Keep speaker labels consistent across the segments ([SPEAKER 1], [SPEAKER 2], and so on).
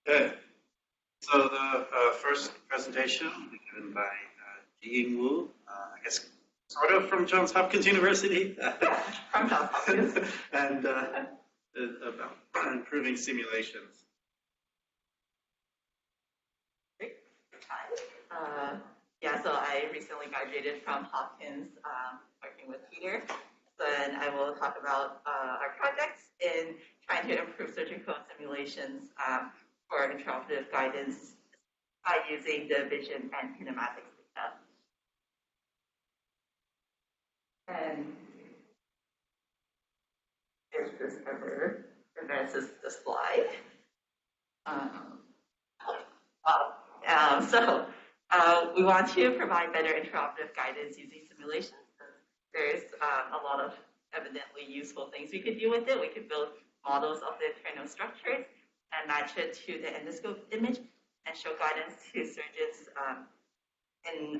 [SPEAKER 1] Okay. So the first presentation will be given by JieYing, I guess sort of from Johns Hopkins University.
[SPEAKER 2] From Johns Hopkins.
[SPEAKER 1] And about improving simulations.
[SPEAKER 2] Great. Hi. Yeah, so I recently graduated from Hopkins, working with Peter. Then I will talk about our projects in trying to improve surgical simulations for intraoperative guidance by using the vision and kinematics data. And there's this ever advances the slide. We want to provide better intraoperative guidance using simulations. There's a lot of evidently useful things we could do with it. We could build models of the internal structures and match it to the endoscope image and show guidance to surgeons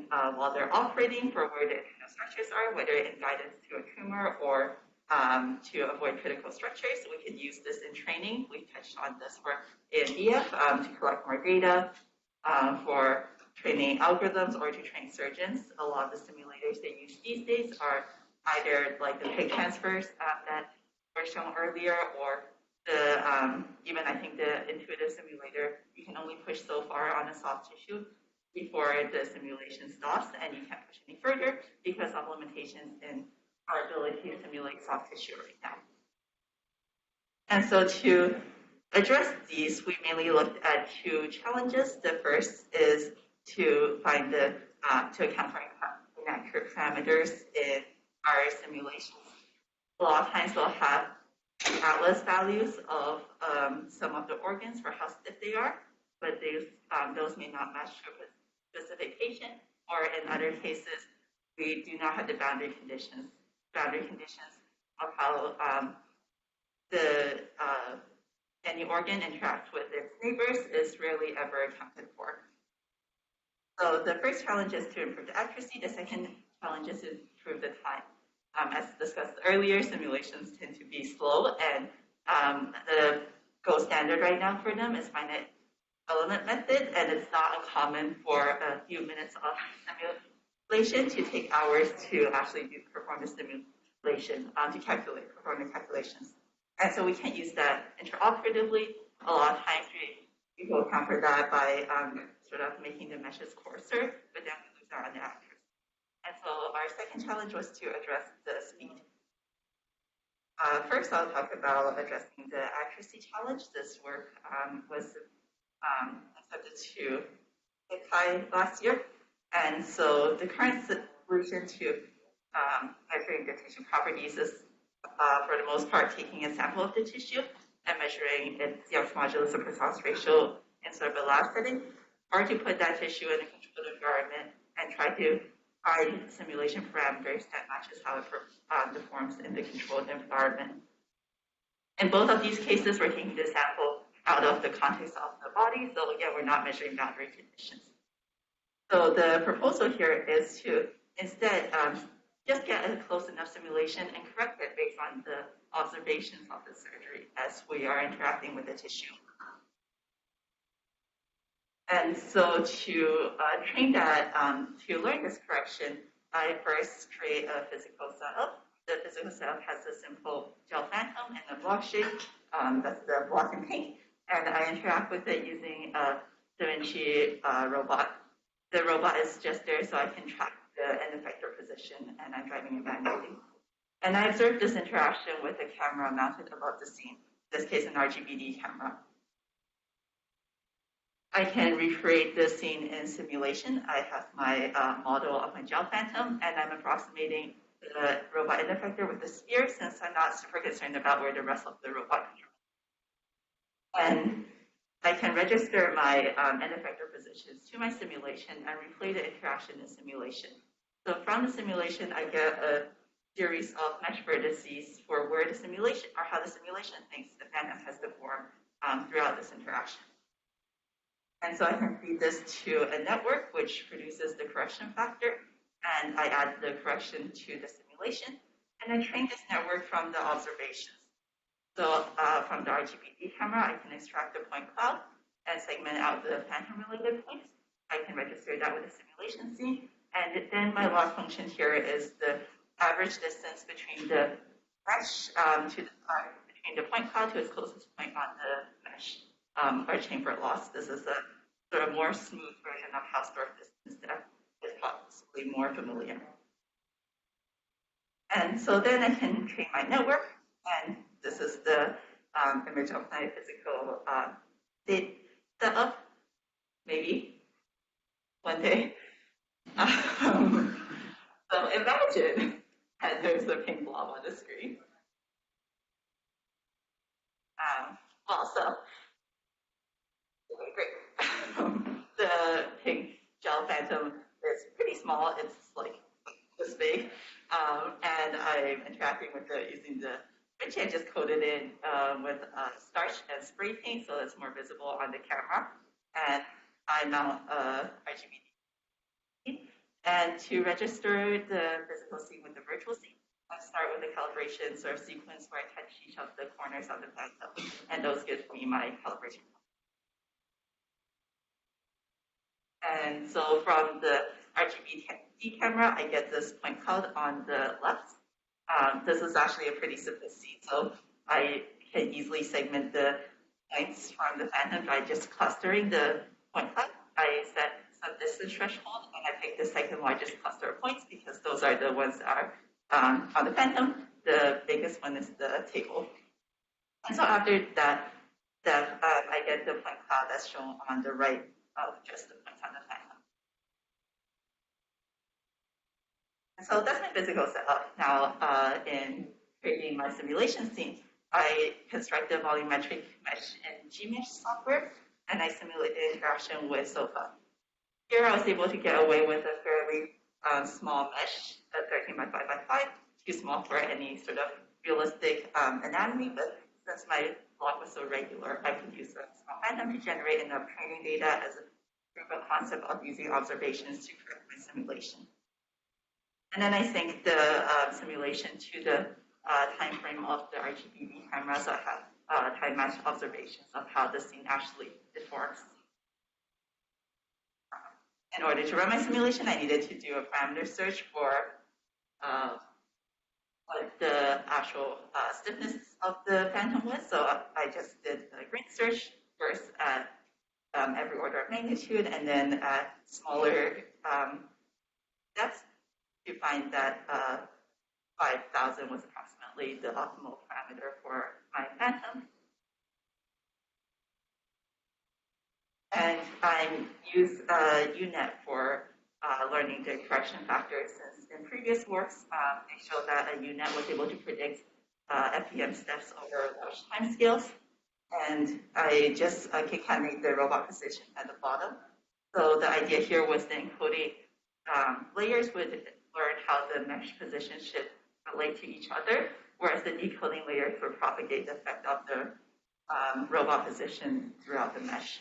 [SPEAKER 2] while they're operating for where the internal structures are, whether in guidance to a tumor or to avoid critical structures. So we could use this in training. We touched on this for AMBF to collect more data for training algorithms or to train surgeons. A lot of the simulators they use these days are either like the pig transfers that were shown earlier, or the even I think the intuitive simulator, you can only push so far on a soft tissue before the simulation stops, and you can't push any further because of limitations in our ability to simulate soft tissue right now. And so to address these, we mainly looked at two challenges. The first is to find to account for inaccurate parameters in our simulations. A lot of times we'll have atlas values of some of the organs for how stiff they are, but those may not match to a specific patient, or in other cases, we do not have the boundary conditions. Boundary conditions of how any organ interacts with its neighbors is rarely ever accounted for. So the first challenge is to improve the accuracy. The second challenge is to improve the time. As discussed earlier, simulations tend to be slow, and the gold standard right now for them is finite element method, and it's not uncommon for a few minutes of simulation to take hours to actually perform the simulation, perform the calculations. And so we can't use that intraoperatively. A lot of times we will account for that by sort of making the meshes coarser, but then we lose out on the accuracy. And so our second challenge was to address the speed. First, I'll talk about addressing the accuracy challenge. This work was accepted to ISMR last year. And so the current solution to measuring the tissue properties is, for the most part, taking a sample of the tissue and measuring its CX modulus or precise ratio in sort of a lab setting, or to put that tissue in a controlled environment and try to find simulation parameters that matches how it deforms in the controlled environment. In both of these cases, we're taking the sample out of the context of the body, so again, we're not measuring boundary conditions. So the proposal here is to instead just get a close enough simulation and correct it based on the observations of the surgery as we are interacting with the tissue. And so to train that, to learn this correction, I first create a physical setup. The physical setup has a simple gel phantom in a block shape. That's the block in pink. And I interact with it using a Da Vinci robot. The robot is just there so I can track the end effector position, and I'm driving it manually. And I observed this interaction with a camera mounted above the scene, in this case an RGBD camera. I can recreate this scene in simulation. I have my model of my gel phantom, and I'm approximating the robot end effector with the sphere since I'm not super concerned about where the rest of the robot comes from. And I can register my end effector positions to my simulation and replay the interaction in simulation. So from the simulation, I get a series of mesh vertices for where the simulation, or how the simulation thinks the phantom has deformed throughout this interaction. And so I can feed this to a network which produces the correction factor, and I add the correction to the simulation, and I train this network from the observations. So from the RGBD camera, I can extract the point cloud and segment out the phantom-related points. I can register that with a simulation scene. And then my log function here is the average distance between the mesh between the point cloud to its closest point on the mesh, or chamfer loss. This is a sort of more smooth version of Hausdorff distance that is possibly more familiar. And so then I can train my network, and this is the image of my physical state setup, maybe one day. So imagine that there's a pink blob on the screen. Okay, great. The pink gel phantom is pretty small. It's like this big. And I'm interacting with it using the Ritcher. I just coated it with starch and spray paint so it's more visible on the camera. And I mount RGB. And to register the physical scene with the virtual scene, I start with the calibration sort of sequence where I touch each of the corners of the phantom, and those give me my calibration. And so from the RGB camera, I get this point cloud on the left. This is actually a pretty simple scene, so I can easily segment the points from the phantom by just clustering the point cloud. I set some distance threshold, and I pick the second largest cluster of points because those are the ones that are on the phantom. The biggest one is the table. And so after that, I get the point cloud that's shown on the right of just the points on the phantom. And so that's my physical setup. Now, in creating my simulation scene, I construct a volumetric mesh in Gmesh software, and I simulate the interaction with SOFA. Here I was able to get away with a fairly small mesh at 13 by 5 by 5, too small for any sort of realistic anatomy, but since my block was so regular, I could use a small phantom to generate enough training data as a proof of concept of using observations to correct my simulation. And then I sync the simulation to the time frame of the RGB camera, so I have time-matched observations of how the scene actually deforms. In order to run my simulation, I needed to do a parameter search for what the actual stiffness of the phantom was. So I just did a grain search first at every order of magnitude, and then at smaller depths to find that 5,000 was approximately the optimal parameter for my phantom. And I use UNet for learning the correction factors, since in previous works, they showed that a UNet was able to predict FEM steps over large time scales. And I just concatenate the robot position at the bottom. So the idea here was the encoding layers would learn how the mesh position should relate to each other, whereas the decoding layers would propagate the effect of the robot position throughout the mesh.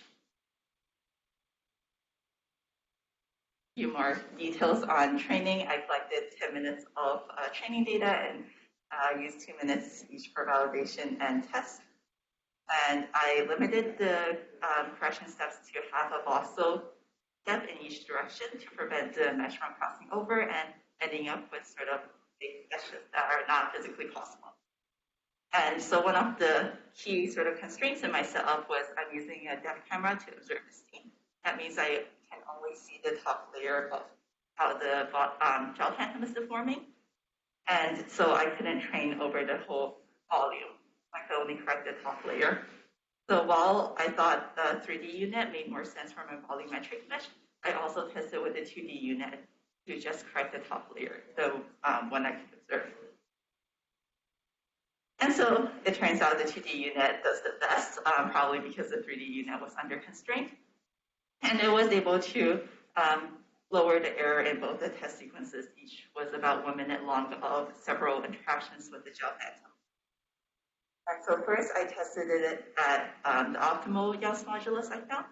[SPEAKER 2] Few more details on training. I collected 10 minutes of training data and used 2 minutes each for validation and test. And I limited the correction steps to half a Bosso step in each direction to prevent the mesh from crossing over and ending up with sort of big meshes that are not physically possible. And so one of the key sort of constraints in my setup was I'm using a depth camera to observe the scene. That means I can only see the top layer of how the gel phantom is deforming. And so I couldn't train over the whole volume. I could only correct the top layer. So while I thought the 3D unit made more sense from a volumetric mesh, I also tested with the 2D unit to just correct the top layer, the one I could observe. And so it turns out the 2D unit does the best, probably because the 3D unit was under constraint. And it was able to lower the error in both the test sequences. Each was about 1 minute long of several interactions with the gel phantom. And so first I tested it at the optimal Young's modulus I found.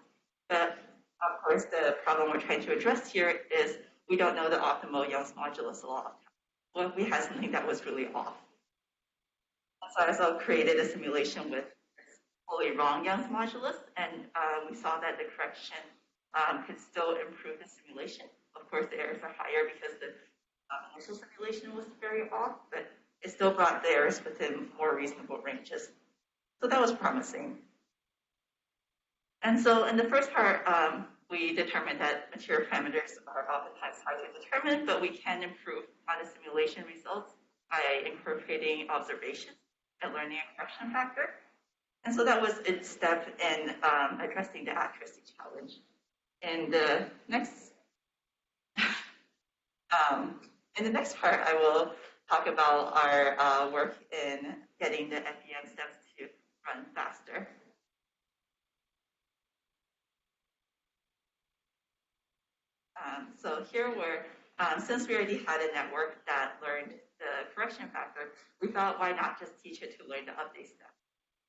[SPEAKER 2] But of course, the problem we're trying to address here is we don't know the optimal Young's modulus a lot of times. Well, we had something that was really off. And so I also created a simulation with fully wrong Young's modulus, and we saw that the correction could still improve the simulation. Of course, the errors are higher because the initial simulation was very off, but it still brought the errors within more reasonable ranges. So that was promising. And so in the first part, we determined that material parameters are oftentimes hard to determine, but we can improve on the simulation results by incorporating observations and learning a correction factor. And so that was its step in addressing the accuracy challenge. In the next part, I will talk about our work in getting the FEM steps to run faster. So here since we already had a network that learned the correction factor, we thought, why not just teach it to learn the update step,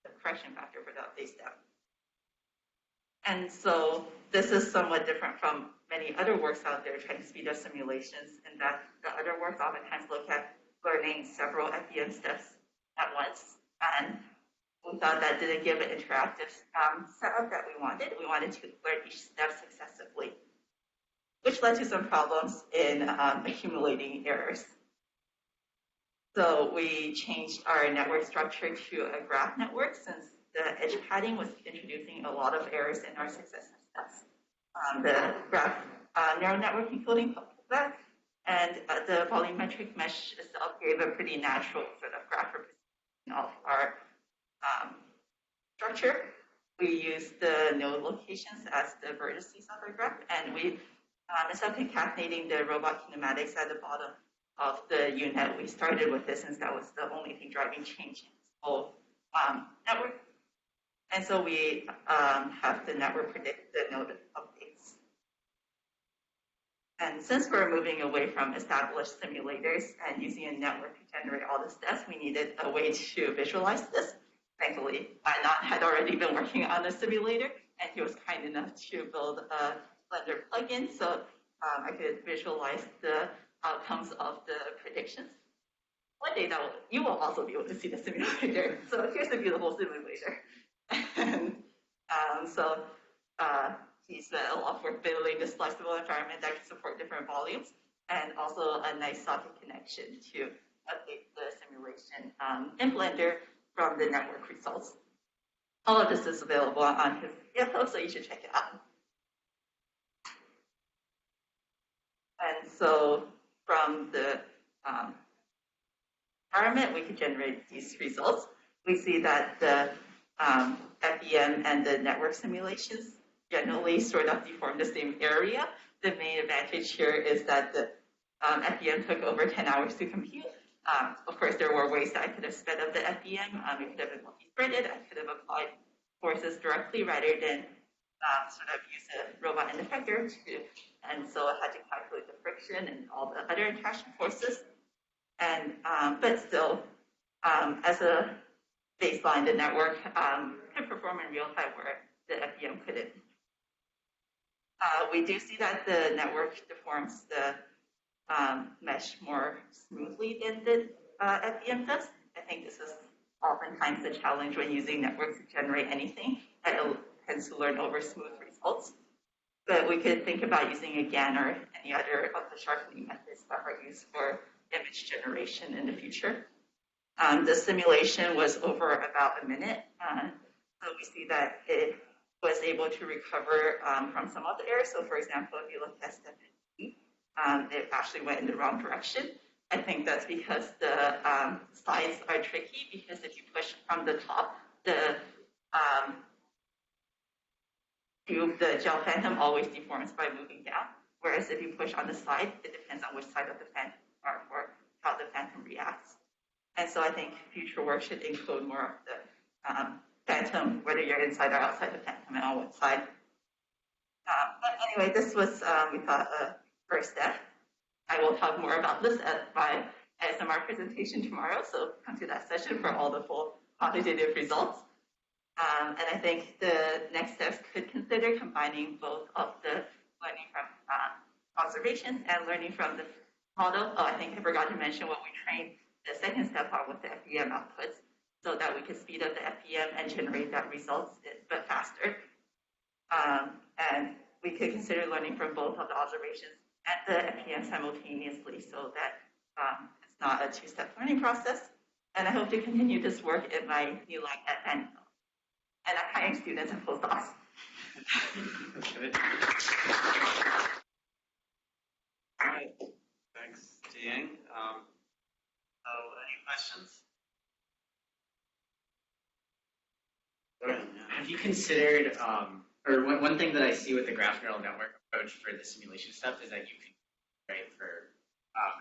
[SPEAKER 2] the correction factor for the update step. And so this is somewhat different from many other works out there trying to speed up simulations, in that the other works oftentimes look at learning several FEM steps at once. And we thought that didn't give an interactive setup that we wanted. We wanted to learn each step successively, which led to some problems in accumulating errors. So we changed our network structure to a graph network, since the edge padding was introducing a lot of errors in our successive steps. The graph neural network encoding helped with that, and the volumetric mesh itself gave a pretty natural sort of graph representation of our structure. We used the node locations as the vertices of our graph, and we instead of concatenating the robot kinematics at the bottom of the unit, we started with this, since that was the only thing driving change in this whole network. And so we have the network predict the node updates. And since we're moving away from established simulators and using a network to generate all the steps, we needed a way to visualize this. Thankfully, Anant had already been working on a simulator, and he was kind enough to build a Blender plugin, so I could visualize the outcomes of the predictions. One day you will also be able to see the simulator. So here's a beautiful simulator. And so he's a lot of work building this flexible environment that can support different volumes, and also a nice socket connection to update the simulation in Blender from the network results. All of this is available on his GitHub, so you should check it out. And so from the environment, we could generate these results. We see that the FEM and the network simulations generally sort of deform the same area. The main advantage here is that the FEM took over 10 hours to compute. Of course, there were ways that I could have sped up the FEM. It could have been multi-threaded. I could have applied forces directly rather than sort of use a robot and effector and so I had to calculate the friction and all the other interaction forces. And but still, as a baseline, the network could perform in real time where the FEM couldn't. We do see that the network deforms the mesh more smoothly than the FEM does. I think this is oftentimes the challenge when using networks to generate anything, that it tends to learn over smooth results. But we could think about using a GAN or any other of the sharpening methods that are used for image generation in the future. The simulation was over about a minute. So we see that it was able to recover from some of the errors. So for example, if you look at step B, it actually went in the wrong direction. I think that's because the sides are tricky, because if you push from the top, the gel phantom always deforms by moving down. Whereas if you push on the side, it depends on which side of the phantom are for how the phantom reacts. And so I think future work should include more of the phantom, whether you're inside or outside the phantom and on what side. But anyway, this was, we thought, a first step. I will talk more about this at my ISMR presentation tomorrow, so come to that session for all the full quantitative results. And I think the next steps could consider combining both of the learning from observations and learning from the model. Oh, I think I forgot to mention what we trained the second step on with the FEM outputs. so that we can speed up the FPM and generate that results, but faster. And we could consider learning from both of the observations and the FPM simultaneously, so that it's not a two-step learning process. And I hope to continue this work in my new lab at Vanderbilt. And I'm hiring students and postdocs.
[SPEAKER 1] Okay. All right. Thanks, JieYing. Any questions? Florian, yeah.
[SPEAKER 3] Have you considered, or one thing that I see with the graph neural network approach for the simulation stuff is that you can, right, for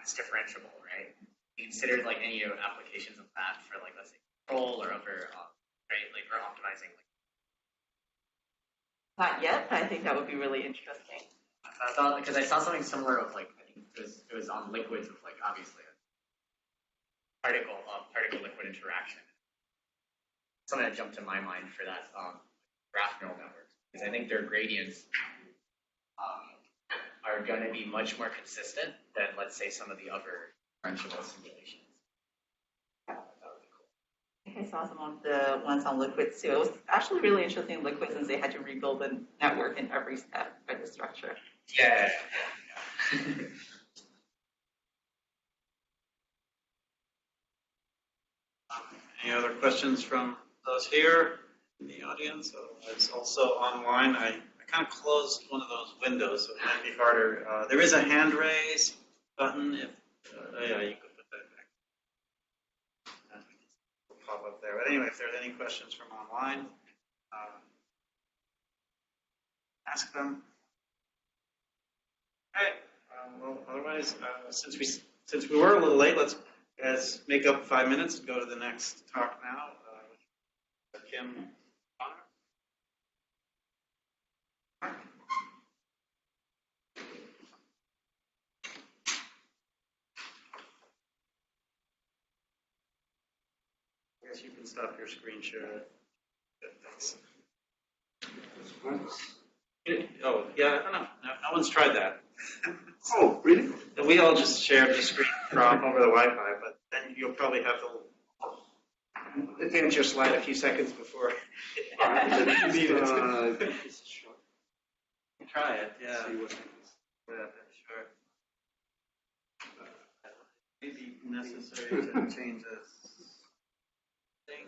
[SPEAKER 3] it's differentiable, right? You considered like any applications of that for like, let's say, control or other, right, like for optimizing.
[SPEAKER 2] Not yet, but I think that would be really interesting.
[SPEAKER 3] I thought, because I saw something similar with like, I think it was on liquids with like obviously a particle liquid interaction. Something that jumped to my mind for that graph neural networks, because I think their gradients are going to be much more consistent than, let's say, some of the other differentiable simulations. That would be cool.
[SPEAKER 2] I think I saw some of the ones on liquids too. It was actually really interesting in liquids since they had to rebuild the network in every step for the structure.
[SPEAKER 3] Yeah.
[SPEAKER 1] Any other questions from those here in the audience? Otherwise, also online, I kind of closed one of those windows, so it might be harder. There is a hand raise button. If yeah, you could put that back. It'll pop up there. But anyway, if there's any questions from online, ask them. Okay. Well, otherwise, since we were a little late, let's make up 5 minutes and go to the next talk now. Kim. I guess you can stop your screen share. Good, thanks. Oh, yeah, I don't know. No one's tried that.
[SPEAKER 4] Oh, really?
[SPEAKER 1] We all just shared the screen from over the Wi-Fi, but then you'll probably have to advance your slide a few seconds before you need it. Try it, yeah.
[SPEAKER 4] See what happens.
[SPEAKER 1] Yeah, sure. Maybe necessary to change this thing.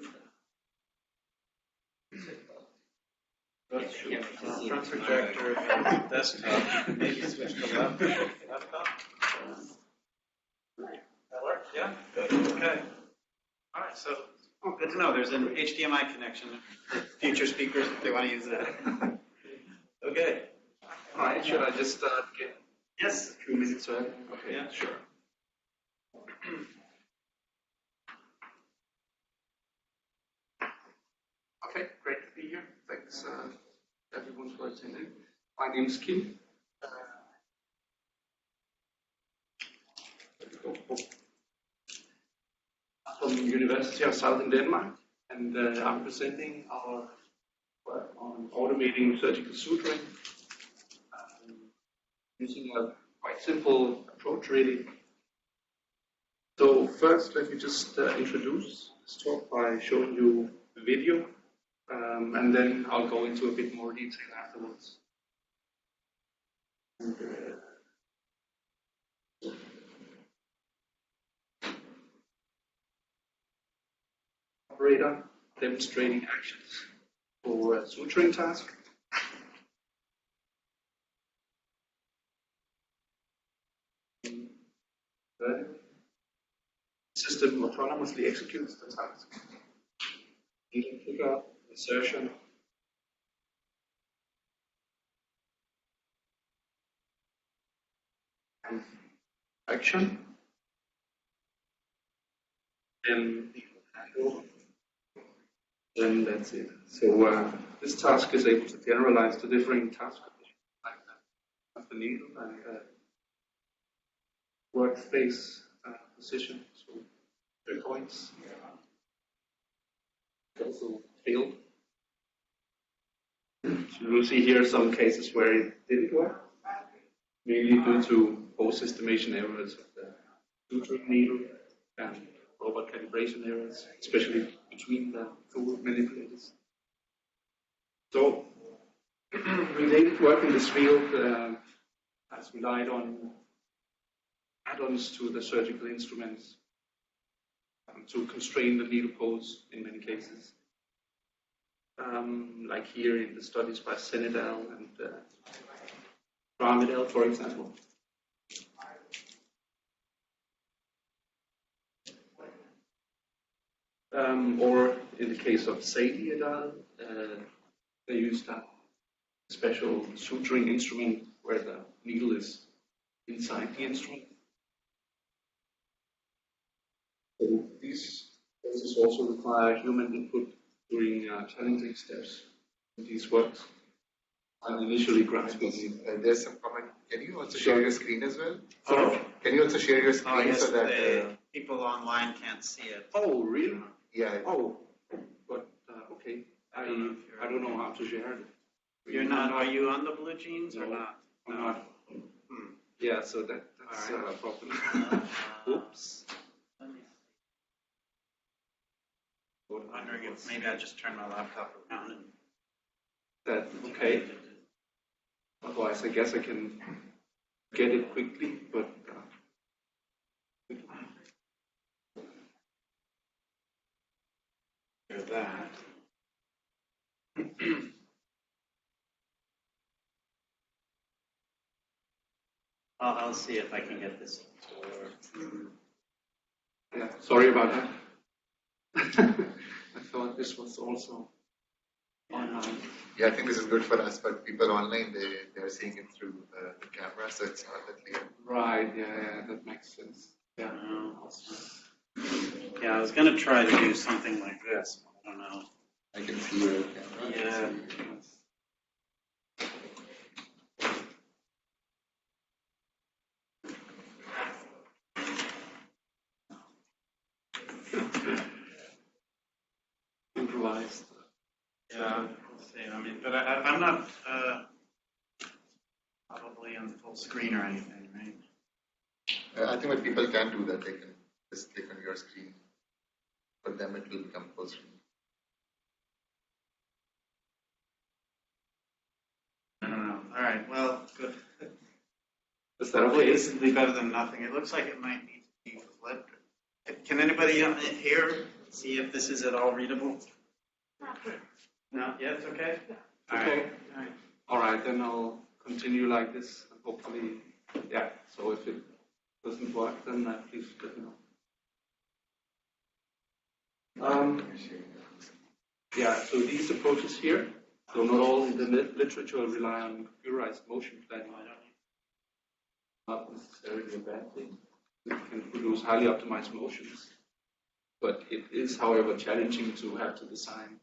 [SPEAKER 1] Front projector, desktop. Maybe switch to laptop. That work? Yeah? Good. Okay. All right, so good to know. There's an HDMI connection for future speakers if they want to use that. Okay.
[SPEAKER 4] All right, should I just start again?
[SPEAKER 1] Yes.
[SPEAKER 4] A few minutes early? Okay,
[SPEAKER 1] Yeah.
[SPEAKER 4] sure. Okay, great to be here. Thanks everyone for attending. My name is Kim. From the University of Southern Denmark, and I'm presenting our work on automating surgical suturing using a quite simple approach, really. So first, let me just introduce this talk by showing you the video, and then I'll go into a bit more detail afterwards. And, operator demonstrating actions for a suturing task. The system autonomously executes the task. Needle pickup, insertion, and action. Then needle handover. Then that's it. So this task is able to generalize to differing task conditions like that of the needle and workspace position. So the points also failed. So you'll see here some cases where it didn't work, mainly due to post-estimation errors of the suturing needle and robot calibration errors, especially between the two manipulators. So, related work in this field has relied on add-ons to the surgical instruments to constrain the needle pose in many cases. Like here in the studies by Senedal and Ramidel, for example. Or in the case of Sadie et al., they used a special suturing instrument where the needle is inside the instrument. So these cases also require human input during challenging steps in these works. And initially grasping.
[SPEAKER 5] There's some comment. Can you also
[SPEAKER 4] Sure.
[SPEAKER 5] share your screen as well?
[SPEAKER 1] Oh,
[SPEAKER 5] Can you also share your screen
[SPEAKER 1] yes,
[SPEAKER 5] so that?
[SPEAKER 1] the people online can't see it.
[SPEAKER 4] Oh, really?
[SPEAKER 5] Yeah.
[SPEAKER 4] Oh, but okay. I don't know how to share it.
[SPEAKER 1] You're not, are you on the blue jeans or
[SPEAKER 4] No.
[SPEAKER 1] not?
[SPEAKER 4] I'm not.
[SPEAKER 1] Hmm.
[SPEAKER 4] Yeah, so that's
[SPEAKER 1] All
[SPEAKER 4] a problem. Oops.
[SPEAKER 1] Let me see. I'm wondering if maybe I just turn my laptop around and.
[SPEAKER 4] That okay. Otherwise, I guess I can get it quickly, but
[SPEAKER 1] Do that. I'll see if I can get this to work.
[SPEAKER 4] yeah, sorry about that. I thought this was also online.
[SPEAKER 5] Yeah, I think this is good for us, but people online, they're seeing it through the camera, so it's not that clear.
[SPEAKER 4] Right, yeah, that makes sense. Yeah.
[SPEAKER 1] Yeah, I was gonna try to do something like this. I don't know.
[SPEAKER 5] I can see your camera.
[SPEAKER 1] Yeah.
[SPEAKER 4] Improvised.
[SPEAKER 1] Yeah, we'll see. I mean, but I'm not probably on full screen or anything, right?
[SPEAKER 5] I think what people can do that, they can just click on your screen. For them, it will become full screen.
[SPEAKER 1] I don't know. All right. Well, good.
[SPEAKER 4] Is that
[SPEAKER 1] Hopefully,
[SPEAKER 4] okay?
[SPEAKER 1] this will be better than nothing. It looks like it might need to be flipped. Can anybody here see if this is at all readable? No. Yeah, it's okay. All
[SPEAKER 4] Okay.
[SPEAKER 1] right. All right.
[SPEAKER 4] All right, then I'll continue like this. And hopefully, yeah. So if it doesn't work, then please let me know. Yeah, so these approaches here, so not all in the literature rely on computerized motion planning. Not necessarily a bad thing. It can produce highly optimized motions. But it is, however, challenging to have to design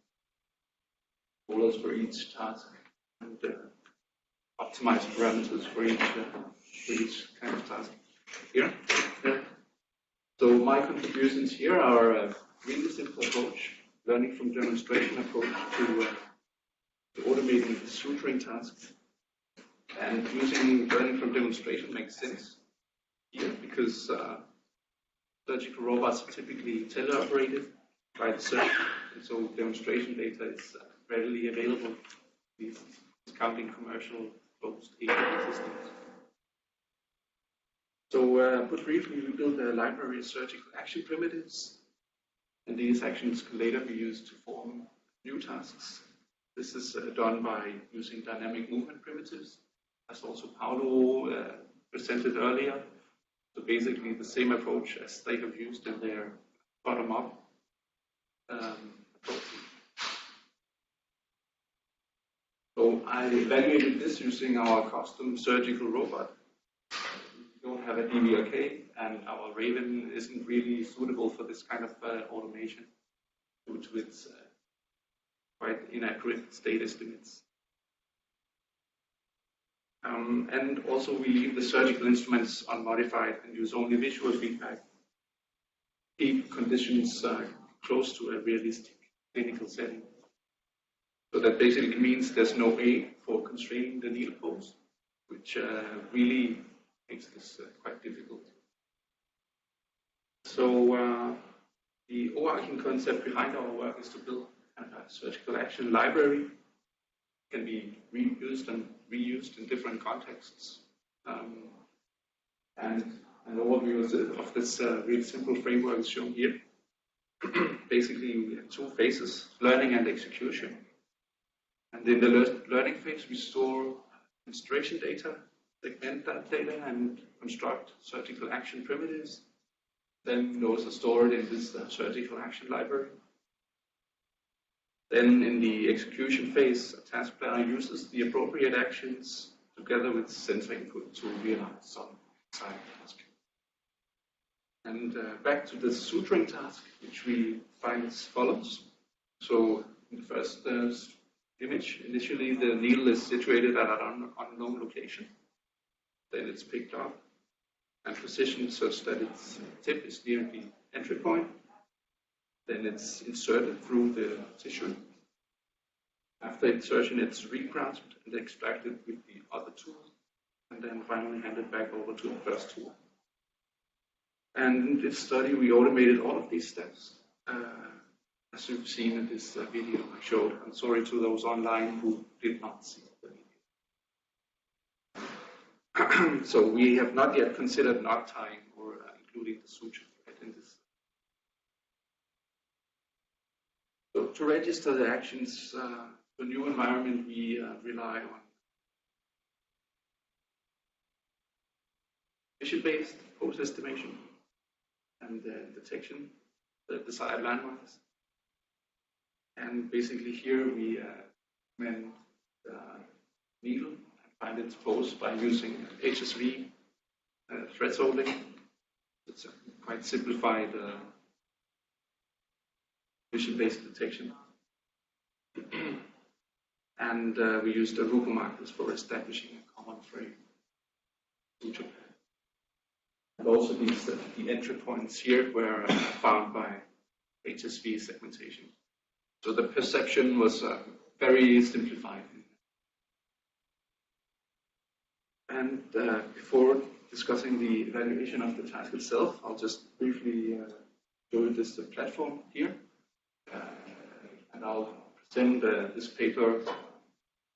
[SPEAKER 4] rollers for each task and optimize parameters for each kind of task. Here. So my contributions here are a really simple approach, learning from demonstration approach to automating the suturing tasks. And using learning from demonstration makes sense here because surgical robots are typically teleoperated by the surgeon, and so demonstration data is readily available. These counting commercial closed API systems. So, put briefly, we built a library of surgical action primitives, and these actions can later be used to form new tasks. This is done by using dynamic movement primitives, as also Paolo presented earlier. So basically the same approach as they have used in their bottom-up approach. So I evaluated this using our custom surgical robot. We don't have a DVRK, and our Raven isn't really suitable for this kind of automation due to its quite inaccurate state estimates. And also we leave the surgical instruments unmodified and use only visual feedback. Keep conditions close to a realistic clinical setting. So that basically means there's no aid for constraining the needle pose, which really makes this quite difficult. So The overarching concept behind our work is to build a surgical action library. It can be reused and reused in different contexts. And an overview of this really simple framework is shown here. Basically, we have two phases, learning and execution. And in the learning phase, we store demonstration data, segment that data, and construct surgical action primitives. Then those are stored in this surgical action library. Then in the execution phase, a task planner uses the appropriate actions together with sensor input to realize some side task. And back to the suturing task, which we find as follows. So in the first image, initially the needle is situated at an unknown location. Then it's picked up and positioned such that its tip is near the entry point. Then it's inserted through the tissue. After insertion, it's regrasped and extracted with the other tool, and then finally handed back over to the first tool. And in this study, we automated all of these steps, as you've seen in this video I showed. I'm sorry to those online who did not see the video. So we have not yet considered knot tying or including the suture in this. So to register the actions for new environment, we rely on vision-based post-estimation and detection, the desired landmarks. And basically here we recommend the needle and find its pose by using HSV thread solving. It's a quite simplified vision-based detection. And we used Aruba markers for establishing a common frame. And also the entry points here were found by HSV segmentation. So the perception was very simplified. And before discussing the evaluation of the task itself, I'll just briefly show you this platform here. And I'll present this paper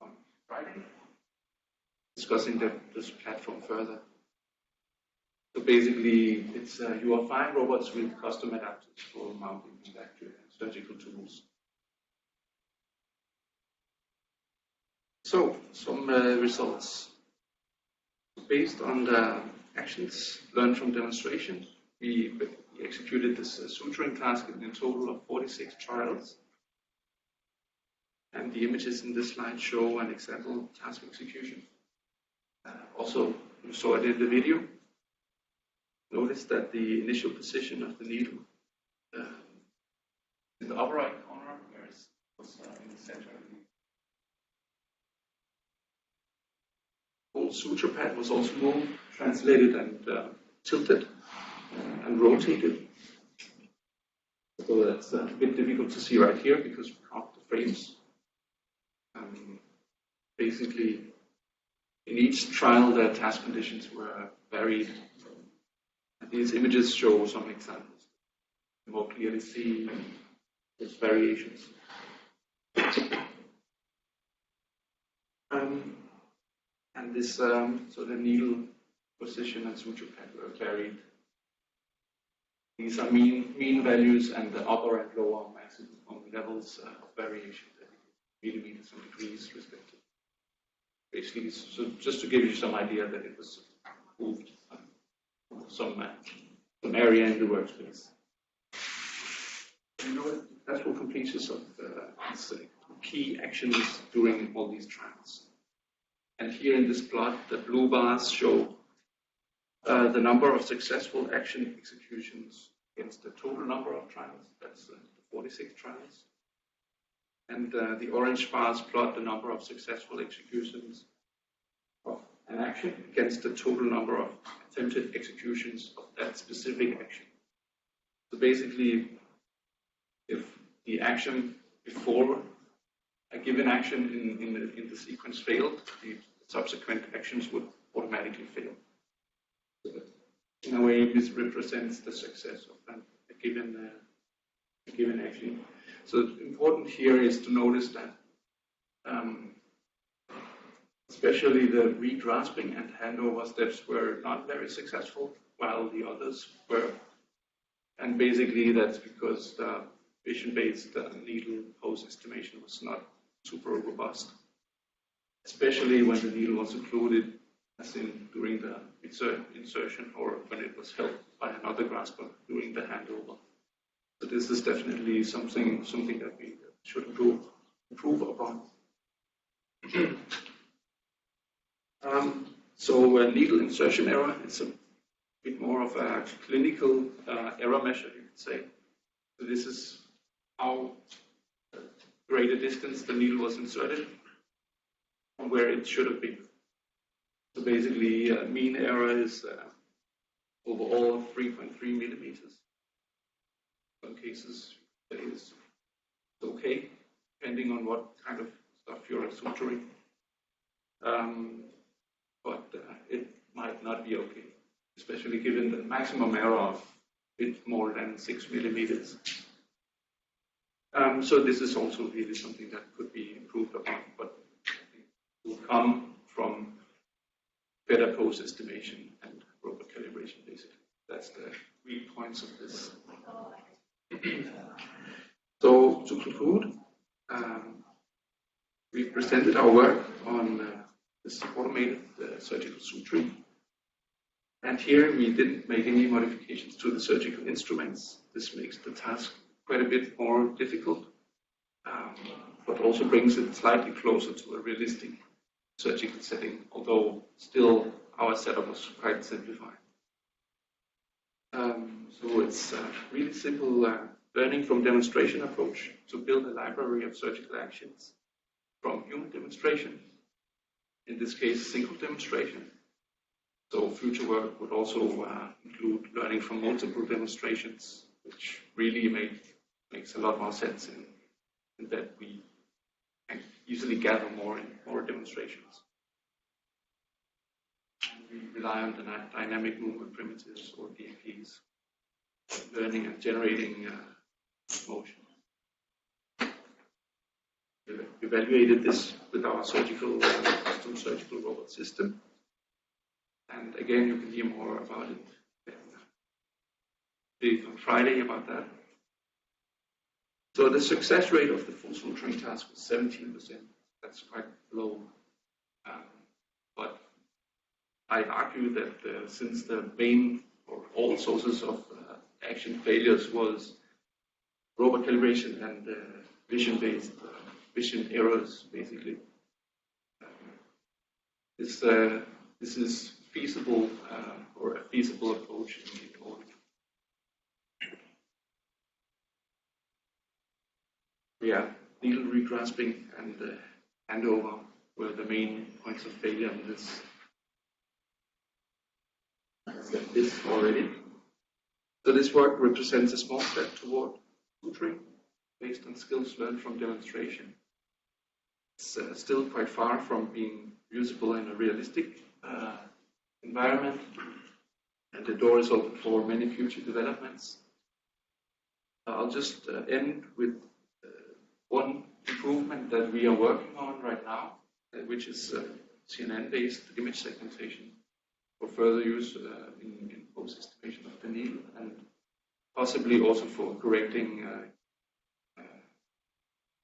[SPEAKER 4] on Friday, discussing this platform further. So basically, it's UR5 robots with custom adapters for mounting and surgical tools. So, some results. Based on the actions learned from demonstration, we executed this suturing task in a total of 46 trials. And the images in this slide show an example task execution. Also, you saw it in the video. Notice that the initial position of the needle in the upper right corner, whereas it was in the center. The whole suture pad was also moved, translated, and tilted and rotated. So that's a bit difficult to see right here because we count the frames. Basically, in each trial, the task conditions were varied. And these images show some examples. You more clearly see these variations. And this, so the needle position and suture pad were varied. These are mean values and the upper and lower maximum levels of variation, millimeters and degrees respectively. Basically, so just to give you some idea that it was moved some area in the workspace. You know what? That's what completes us of these key actions during all these trials. And here in this plot, the blue bars show the number of successful action executions against the total number of trials. That's the 46 trials. And the orange bars plot the number of successful executions of an action against the total number of attempted executions of that specific action. So basically, if the action before a given action in the sequence failed, the subsequent actions would automatically fail. So in a way, this represents the success of a given given actually. So important here is to notice that especially the regrasping and handover steps were not very successful, while the others were. And basically that's because the vision-based needle pose estimation was not super robust, especially when the needle was occluded, as in during the insertion or when it was held by another grasper during the handover. So this is definitely something that we should improve upon. So needle insertion error is a bit more of a clinical error measure, you could say. So this is how great a distance the needle was inserted from where it should have been. So basically, mean error is overall 3.3 millimeters. In some cases, it is okay, depending on what kind of stuff you're suturing. But it might not be okay, especially given the maximum error of a bit more than 6 millimeters. So this is also really something that could be improved upon, but will come from better pose estimation and robot calibration, basically. That's the weak points of this. So to conclude, we presented our work on this automated surgical suturing. And here we didn't make any modifications to the surgical instruments. This makes the task quite a bit more difficult, but also brings it slightly closer to a realistic surgical setting, although still our setup was quite simplified. So it's a really simple learning from demonstration approach to build a library of surgical actions from human demonstration, in this case single demonstration. So future work would also include learning from multiple demonstrations, which really makes a lot more sense in that we can easily gather more demonstrations. And we rely on the dynamic movement primitives, or DMPs, learning and generating motion. We evaluated this with our custom surgical robot system. And again, you can hear more about it on Friday about that. So the success rate of the full suturing task was 17%. That's quite low. But I argue that since the main or all sources of action failures was robot calibration and vision-based vision errors, basically, this is feasible or a feasible approach in order. Yeah, needle regrasping and handover were the main points of failure in this. I said this already. So this work represents a small step toward suturing based on skills learned from demonstration. It's still quite far from being usable in a realistic environment, and the door is open for many future developments. I'll just end with one improvement that we are working on right now, which is CNN-based image segmentation for further use in pose estimation of the needle, and possibly also for correcting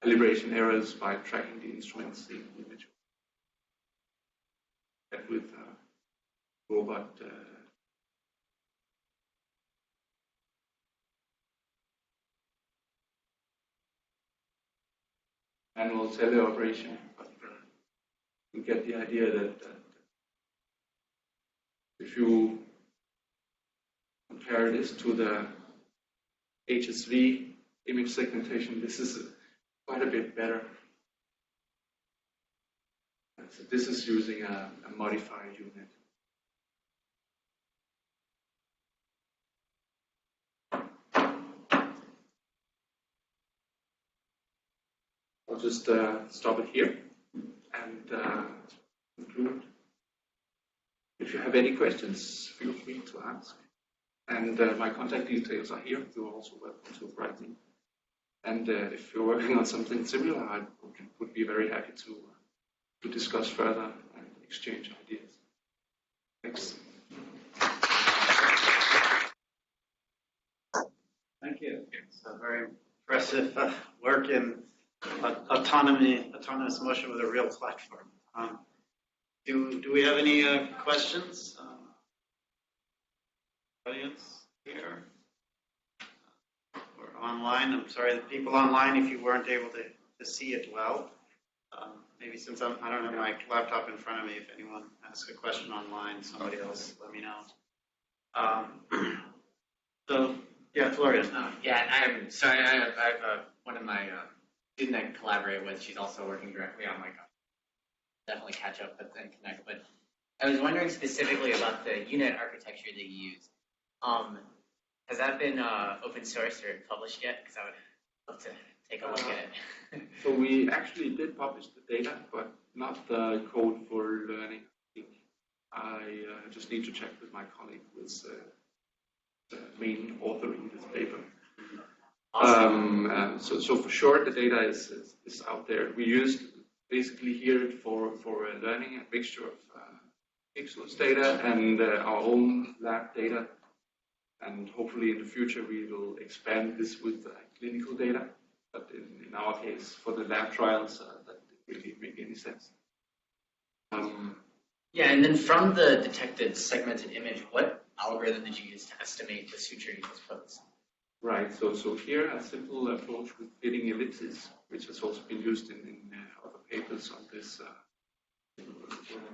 [SPEAKER 4] calibration errors by tracking the instruments in the image. That with robot manual teleoperation, but you get the idea that if you compare this to the HSV image segmentation, this is quite a bit better. So this is using a modified unit. I'll just stop it here and conclude. If you have any questions, feel free to ask. And my contact details are here. You're also welcome to write me. And if you're working on something similar, I would be very happy to discuss further and exchange ideas. Thanks.
[SPEAKER 1] Thank you. It's a very impressive work in autonomous motion with a real platform. Do we have any questions? Audience here or online? I'm sorry, the people online, if you weren't able to see it well. Maybe since I don't have my laptop in front of me, if anyone asks a question online, somebody else let me know. So, yeah, Florian.
[SPEAKER 3] I'm sorry. I have one of my student I collaborate with. She's also working directly on definitely catch up and connect. But I was wondering specifically about the unit architecture that you use. Has that been open sourced or published yet? Because I would love to take a look at it.
[SPEAKER 4] So we actually did publish the data, but not the code for learning. I think I just need to check with my colleague who's the main author in this paper.
[SPEAKER 3] Awesome.
[SPEAKER 4] So for sure, the data is out there. We used basically here for learning a mixture of Executional's data and our own lab data. And hopefully in the future we will expand this with clinical data. But in our case, for the lab trials, that didn't really make any sense.
[SPEAKER 3] Yeah, and then from the detected segmented image, what algorithm did you use to estimate the suturing pose?
[SPEAKER 4] Right, so here a simple approach with fitting ellipses, which has also been used in other papers on this,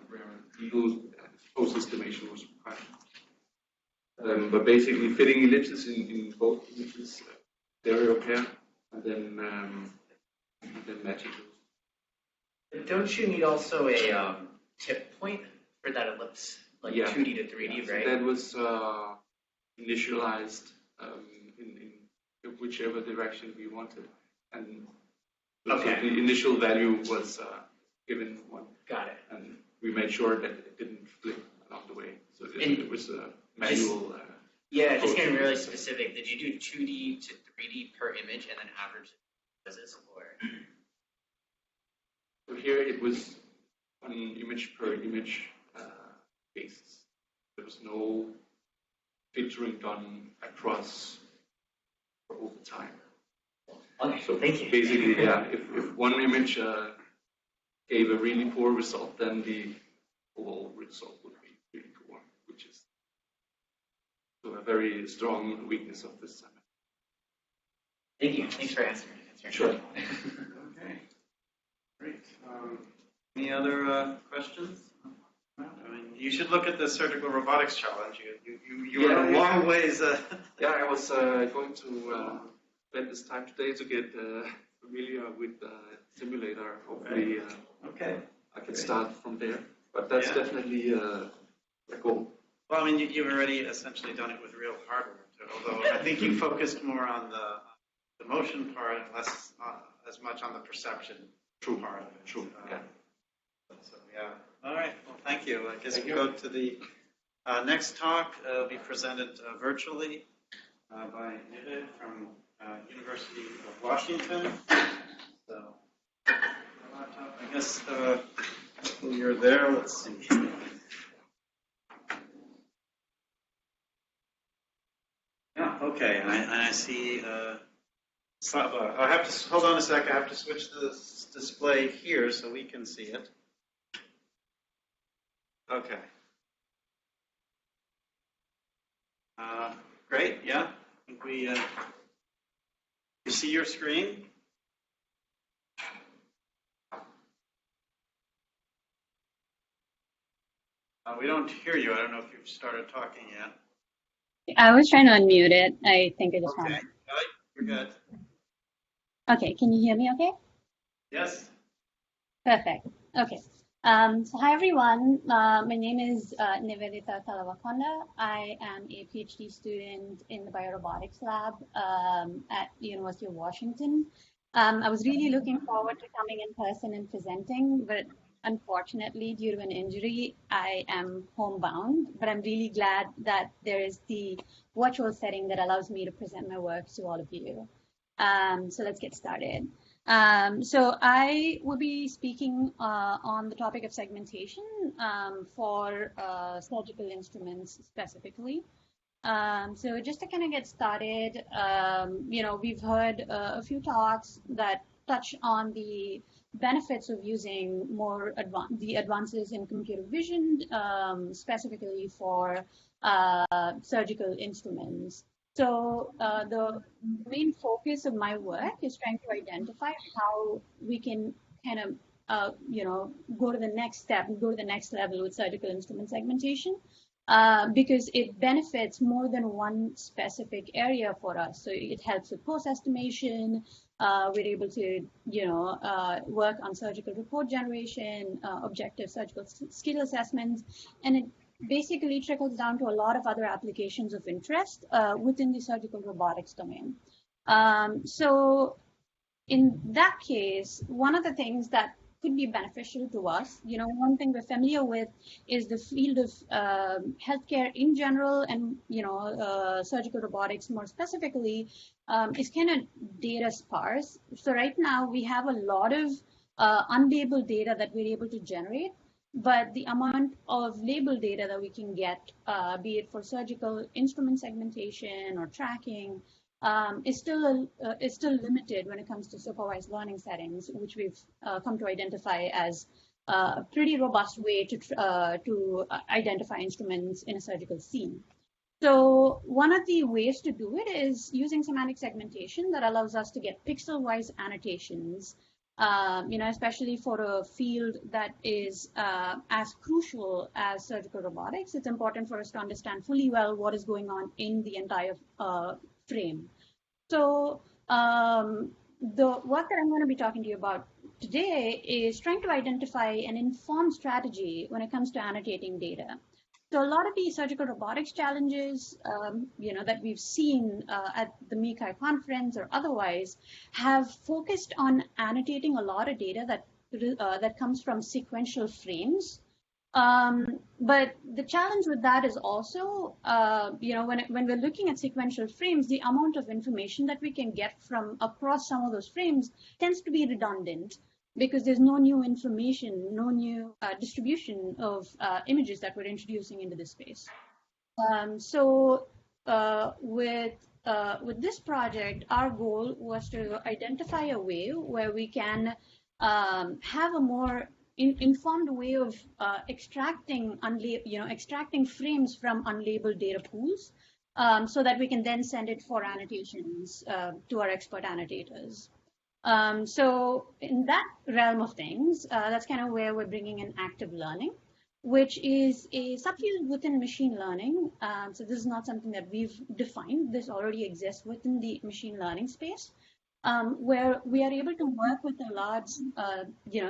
[SPEAKER 4] where eagle pose estimation was required. But basically fitting ellipses in both images, stereo pair, and then matching those.
[SPEAKER 3] Don't you need also a tip point for that ellipse, like 2D to 3D, right?
[SPEAKER 4] So that was initialized in whichever direction we wanted, and so the initial value was given one.
[SPEAKER 3] Got it.
[SPEAKER 4] And we made sure that it didn't flip along the way. So it was a manual.
[SPEAKER 3] Just getting really specific. Did you do 2D to 3D per image and then average this, or?
[SPEAKER 4] So here it was on image per image basis. There was no filtering done across for all the time.
[SPEAKER 3] Okay,
[SPEAKER 4] so
[SPEAKER 3] thank you.
[SPEAKER 4] Basically, if one image gave a really poor result, then the overall result would be really poor, which is a very strong weakness of this summit.
[SPEAKER 3] Thank you. Thanks for answering.
[SPEAKER 4] Sure.
[SPEAKER 1] Okay. Great. Any other questions? I mean, you should look at the surgical robotics challenge. You are a long ways.
[SPEAKER 4] I was going to spend this time today to get familiar with the simulator. Hopefully, I can start from there. But that's definitely a goal.
[SPEAKER 1] Well, I mean, you've already essentially done it with real hardware, too, although I think you focused more on the motion part and less as much on the perception part of it.
[SPEAKER 4] True.
[SPEAKER 1] So, all right. Well, thank you. I guess we'll go to the next talk. It'll be presented virtually by Niveditha from University of Washington. So, I guess when you're there, let's see. Yeah, okay. And I see. I have to hold on a sec. I have to switch the display here so we can see it. Okay. Great. Yeah. I think we you see your screen. We don't hear you. I don't know if you've started talking yet.
[SPEAKER 6] I was trying to unmute it. I think I just found it.
[SPEAKER 1] You're good.
[SPEAKER 6] Okay, can you hear me okay?
[SPEAKER 1] Yes.
[SPEAKER 6] Perfect. Okay. So hi everyone. My name is Niveditha Kalavakonda. I am a PhD student in the Biorobotics lab at the University of Washington. I was really looking forward to coming in person and presenting, but unfortunately, due to an injury, I am homebound. But I'm really glad that there is the virtual setting that allows me to present my work to all of you. So let's get started. So I will be speaking on the topic of segmentation for surgical instruments specifically. So just to kind of get started, we've heard a few talks that touch on the benefits of using more the advances in computer vision, specifically for surgical instruments. So the main focus of my work is trying to identify how we can kind of, go to the next step, go to the next level with surgical instrument segmentation, because it benefits more than one specific area for us. So it helps with post-estimation. We're able to, work on surgical report generation, objective surgical skill assessments, and it basically trickles down to a lot of other applications of interest within the surgical robotics domain. So in that case, one of the things that could be beneficial to us, one thing we're familiar with is the field of healthcare in general, and surgical robotics more specifically is kind of data sparse. So right now we have a lot of unlabeled data that we're able to generate, but the amount of labeled data that we can get, be it for surgical instrument segmentation or tracking, is still limited when it comes to supervised learning settings, which we've come to identify as a pretty robust way to identify instruments in a surgical scene. So one of the ways to do it is using semantic segmentation that allows us to get pixel-wise annotations. Especially for a field that is as crucial as surgical robotics, it's important for us to understand fully well what is going on in the entire frame. So the work that I'm going to be talking to you about today is trying to identify an informed strategy when it comes to annotating data. So a lot of the surgical robotics challenges, that we've seen at the MICI conference or otherwise, have focused on annotating a lot of data that comes from sequential frames. But the challenge with that is also, when we're looking at sequential frames, the amount of information that we can get from across some of those frames tends to be redundant, because there's no new information, no new distribution of images that we're introducing into this space. So with this project, our goal was to identify a way where we can have a more informed way of extracting frames from unlabeled data pools, so that we can then send it for annotations to our expert annotators. So in that realm of things, that's kind of where we're bringing in active learning, which is a subfield within machine learning. So this is not something that we've defined. This already exists within the machine learning space, where we are able to work with a large,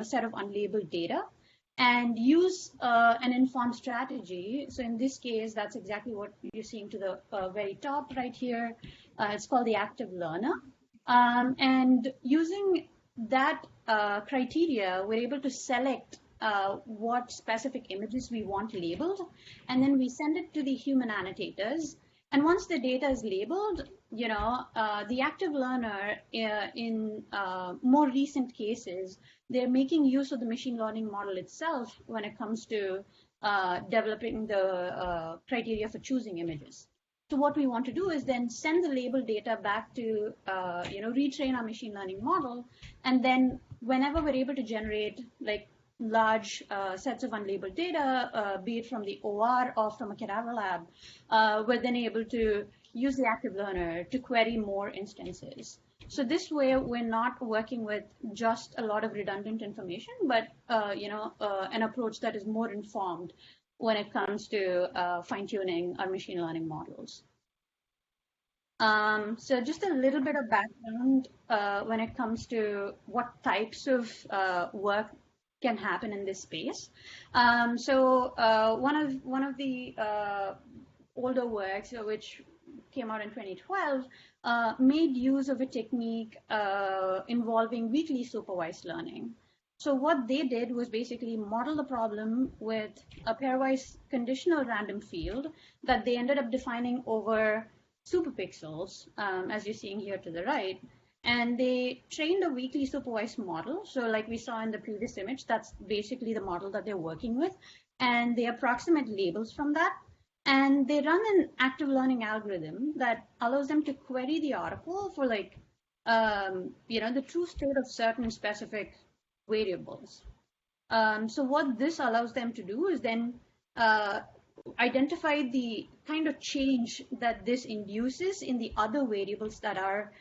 [SPEAKER 6] set of unlabeled data and use an informed strategy. So in this case, that's exactly what you're seeing to the very top right here. It's called the active learner. And using that criteria, we're able to select what specific images we want labeled, and then we send it to the human annotators. And once the data is labeled, the active learner in more recent cases, they're making use of the machine learning model itself when it comes to developing the criteria for choosing images. So what we want to do is then send the labeled data back to, retrain our machine learning model. And then whenever we're able to generate like large sets of unlabeled data, be it from the OR or from a cadaver lab, we're then able to use the active learner to query more instances. So this way, we're not working with just a lot of redundant information, but an approach that is more informed when it comes to fine-tuning our machine learning models. So just a little bit of background when it comes to what types of work can happen in this space. So one of the older works, which came out in 2012, made use of a technique involving weakly supervised learning. So what they did was basically model the problem with a pairwise conditional random field that they ended up defining over superpixels, as you're seeing here to the right. And they trained a weakly supervised model. So like we saw in the previous image, that's basically the model that they're working with. And they approximate labels from that. And they run an active learning algorithm that allows them to query the article for like, the true state of certain specific variables. So what this allows them to do is then identify the kind of change that this induces in the other variables that are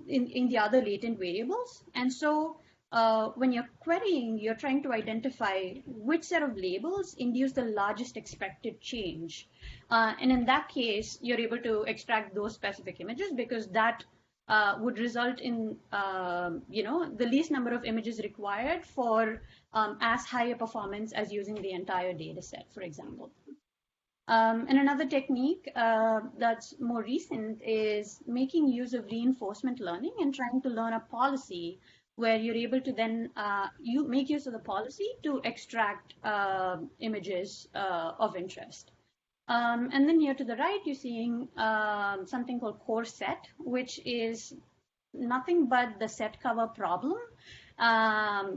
[SPEAKER 6] in the other latent variables. And so when you're querying, you're trying to identify which set of labels induce the largest expected change. And in that case, you're able to extract those specific images because that would result in, the least number of images required for as high a performance as using the entire data set, for example. And another technique that's more recent is making use of reinforcement learning and trying to learn a policy where you're able to then you make use of the policy to extract images of interest. And then here to the right, you're seeing something called core set, which is nothing but the set cover problem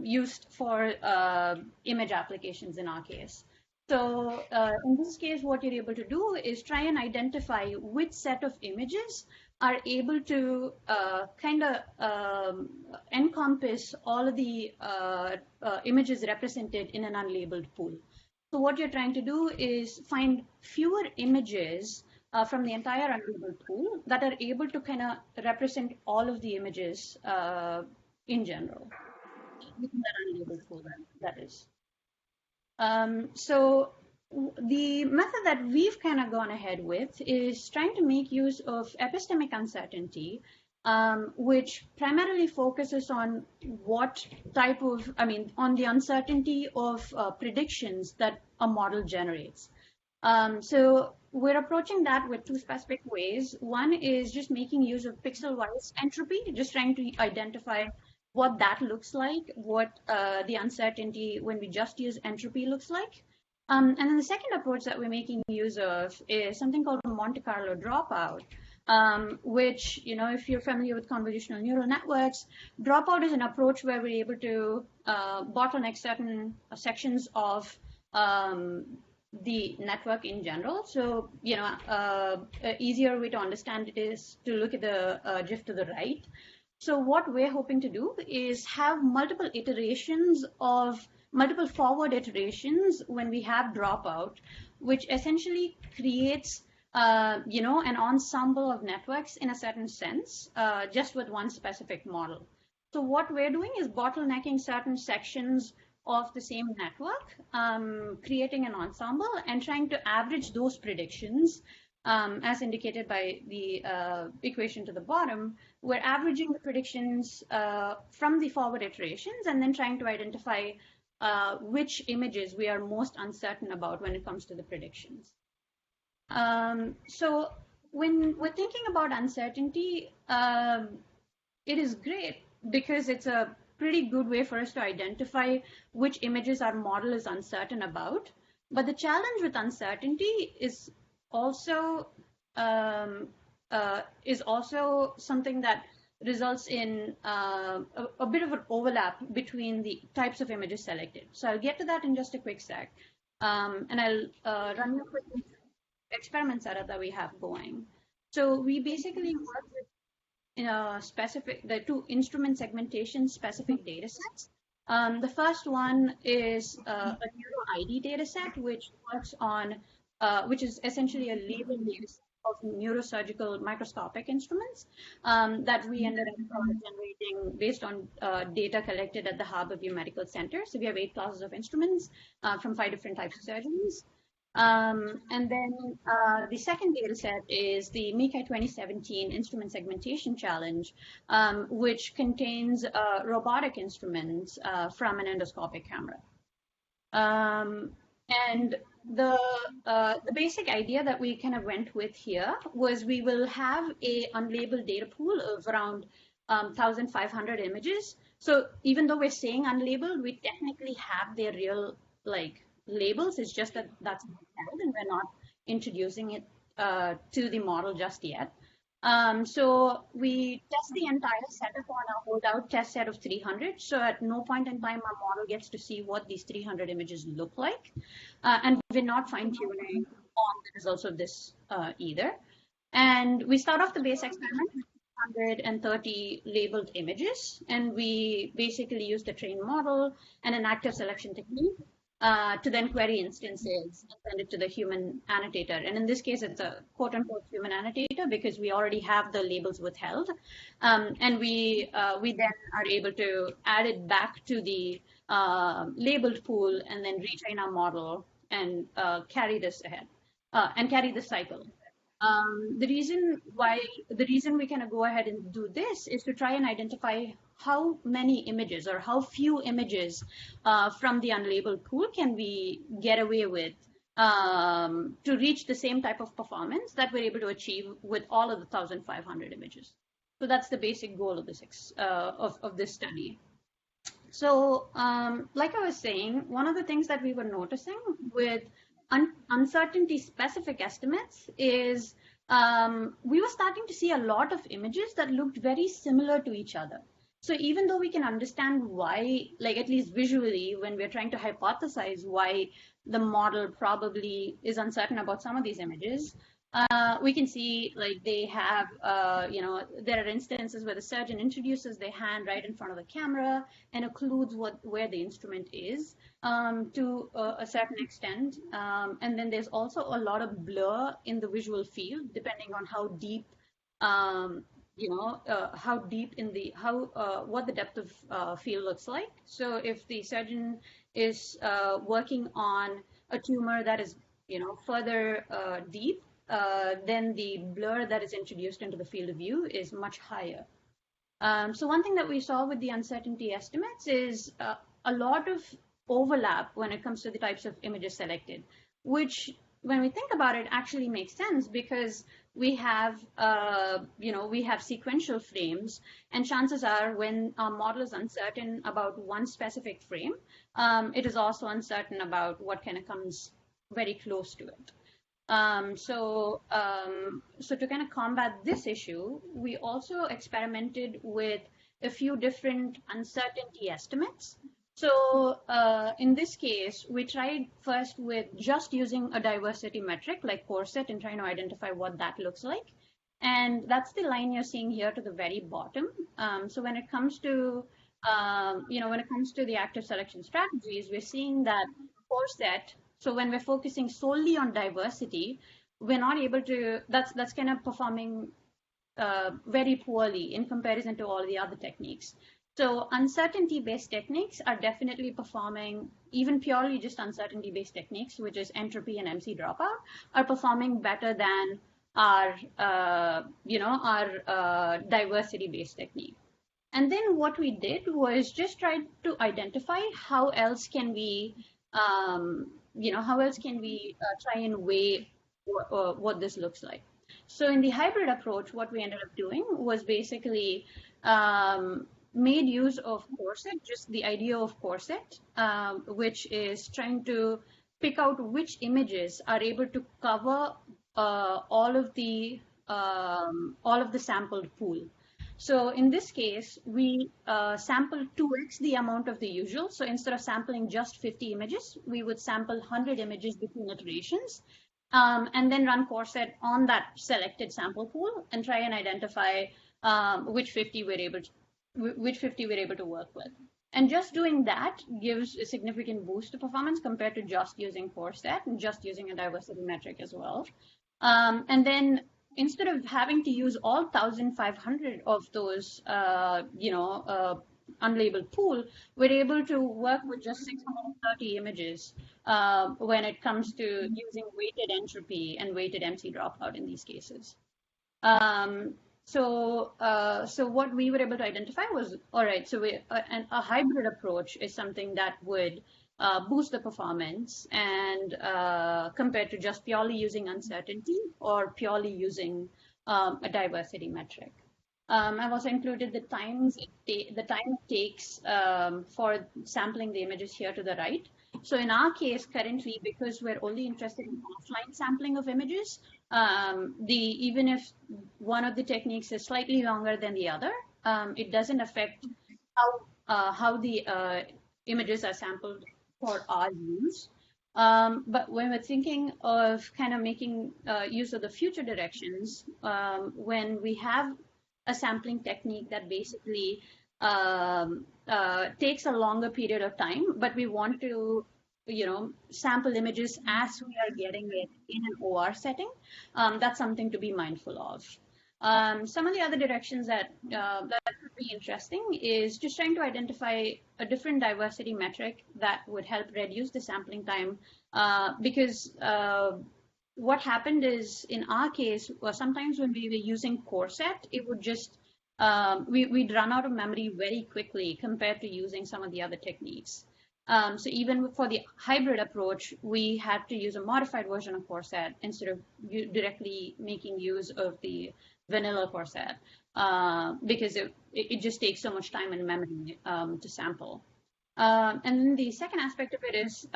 [SPEAKER 6] used for image applications in our case. So in this case, what you're able to do is try and identify which set of images are able to encompass all of the images represented in an unlabeled pool. So what you're trying to do is find fewer images from the entire unlabeled pool that are able to kind of represent all of the images in general. Within that unlabeled pool, that is. So the method that we've kind of gone ahead with is trying to make use of epistemic uncertainty, which primarily focuses on what type of, on the uncertainty of predictions that a model generates. So we're approaching that with two specific ways. One is just making use of pixel-wise entropy, just trying to identify what that looks like, what the uncertainty when we just use entropy looks like. And then the second approach that we're making use of is something called Monte Carlo dropout, which, if you're familiar with convolutional neural networks, dropout is an approach where we're able to bottleneck certain sections of the network in general. So, an easier way to understand it is to look at the GIF to the right. So what we're hoping to do is have multiple forward iterations when we have dropout, which essentially creates, an ensemble of networks in a certain sense, just with one specific model. So what we're doing is bottlenecking certain sections of the same network, creating an ensemble and trying to average those predictions, as indicated by the equation to the bottom. We're averaging the predictions from the forward iterations and then trying to identify which images we are most uncertain about when it comes to the predictions. So when we're thinking about uncertainty, it is great because it's a pretty good way for us to identify which images our model is uncertain about. But the challenge with uncertainty is also something that results in a bit of an overlap between the types of images selected. So I'll get to that in just a quick sec. And I'll run you a quick experiment setup that we have going. So we basically work with the two instrument segmentation specific data sets. The first one is a neuro ID data set, which works on which is essentially a label data set of neurosurgical microscopic instruments that we ended up generating based on data collected at the Harborview Medical Center. So we have 8 classes of instruments from 5 different types of surgeons. And then the second data set is the MICI 2017 Instrument Segmentation Challenge, which contains robotic instruments from an endoscopic camera. And the basic idea that we kind of went with here was we will have a unlabeled data pool of around 1,500 images. So even though we're saying unlabeled, we technically have their real labels. It's just that that's held and we're not introducing it to the model just yet. So we test the entire setup on a holdout test set of 300. So at no point in time, our model gets to see what these 300 images look like. And we're not fine-tuning on the results of this either. And we start off the base experiment with 130 labeled images. And we basically use the trained model and an active selection technique to then query instances and send it to the human annotator. And in this case, it's a quote-unquote human annotator because we already have the labels withheld. And we then are able to add it back to the labeled pool and then retrain our model and carry this ahead and carry the cycle. The reason we kind of go ahead and do this is to try and identify how many images or how few images from the unlabeled pool can we get away with to reach the same type of performance that we're able to achieve with all of the 1,500 images. So that's the basic goal of this of this study. So like I was saying, one of the things that we were noticing with uncertainty specific estimates is we were starting to see a lot of images that looked very similar to each other. So even though we can understand why, like at least visually, when we're trying to hypothesize why the model probably is uncertain about some of these images, we can see like they have, there are instances where the surgeon introduces their hand right in front of the camera and occludes where the instrument is to a certain extent. And then there's also a lot of blur in the visual field, depending on how deep, what the depth of field looks like. So if the surgeon is working on a tumor that is, further deep, then the blur that is introduced into the field of view is much higher. So one thing that we saw with the uncertainty estimates is a lot of overlap when it comes to the types of images selected, which when we think about it actually makes sense because we have, we have sequential frames, and chances are when our model is uncertain about one specific frame, it is also uncertain about what kind of comes very close to it. So to kind of combat this issue, we also experimented with a few different uncertainty estimates. So in this case, we tried first with just using a diversity metric like corset and trying to identify what that looks like. And that's the line you're seeing here to the very bottom. So when it comes to, when it comes to the active selection strategies, we're seeing that corset. So when we're focusing solely on diversity, we're not able to, that's kind of performing very poorly in comparison to all the other techniques. So uncertainty-based techniques are definitely performing, even purely just uncertainty-based techniques, which is entropy and MC dropout, are performing better than our, diversity-based technique. And then what we did was just try to identify how else can we, try and weigh what this looks like. So in the hybrid approach, what we ended up doing was basically made use of corset, just the idea of corset, which is trying to pick out which images are able to cover all of the sampled pool. So in this case, we sampled 2x the amount of the usual. So instead of sampling just 50 images, we would sample 100 images between iterations, and then run corset on that selected sample pool and try and identify which 50 we're able to work with. And just doing that gives a significant boost to performance compared to just using corset and just using a diversity metric as well. And then instead of having to use all 1,500 of those, unlabeled pool, we're able to work with just 630 images when it comes to using weighted entropy and weighted MC dropout in these cases. So what we were able to identify was, all right, so a hybrid approach is something that would boost the performance and compared to just purely using uncertainty or purely using a diversity metric. I've also included the time it takes for sampling the images here to the right. So in our case, currently, because we're only interested in offline sampling of images, even if one of the techniques is slightly longer than the other, it doesn't affect how the images are sampled for our use. But when we're thinking of kind of making use of the future directions, when we have a sampling technique that basically takes a longer period of time, but we want to, sample images as we are getting it in an OR setting, that's something to be mindful of. Some of the other directions that could be interesting is just trying to identify a different diversity metric that would help reduce the sampling time, because what happened is, in our case, sometimes when we were using core set, it would just, we'd run out of memory very quickly compared to using some of the other techniques. So even for the hybrid approach, we had to use a modified version of core set instead of directly making use of the vanilla core set, because it just takes so much time and memory to sample. And then the second aspect of it is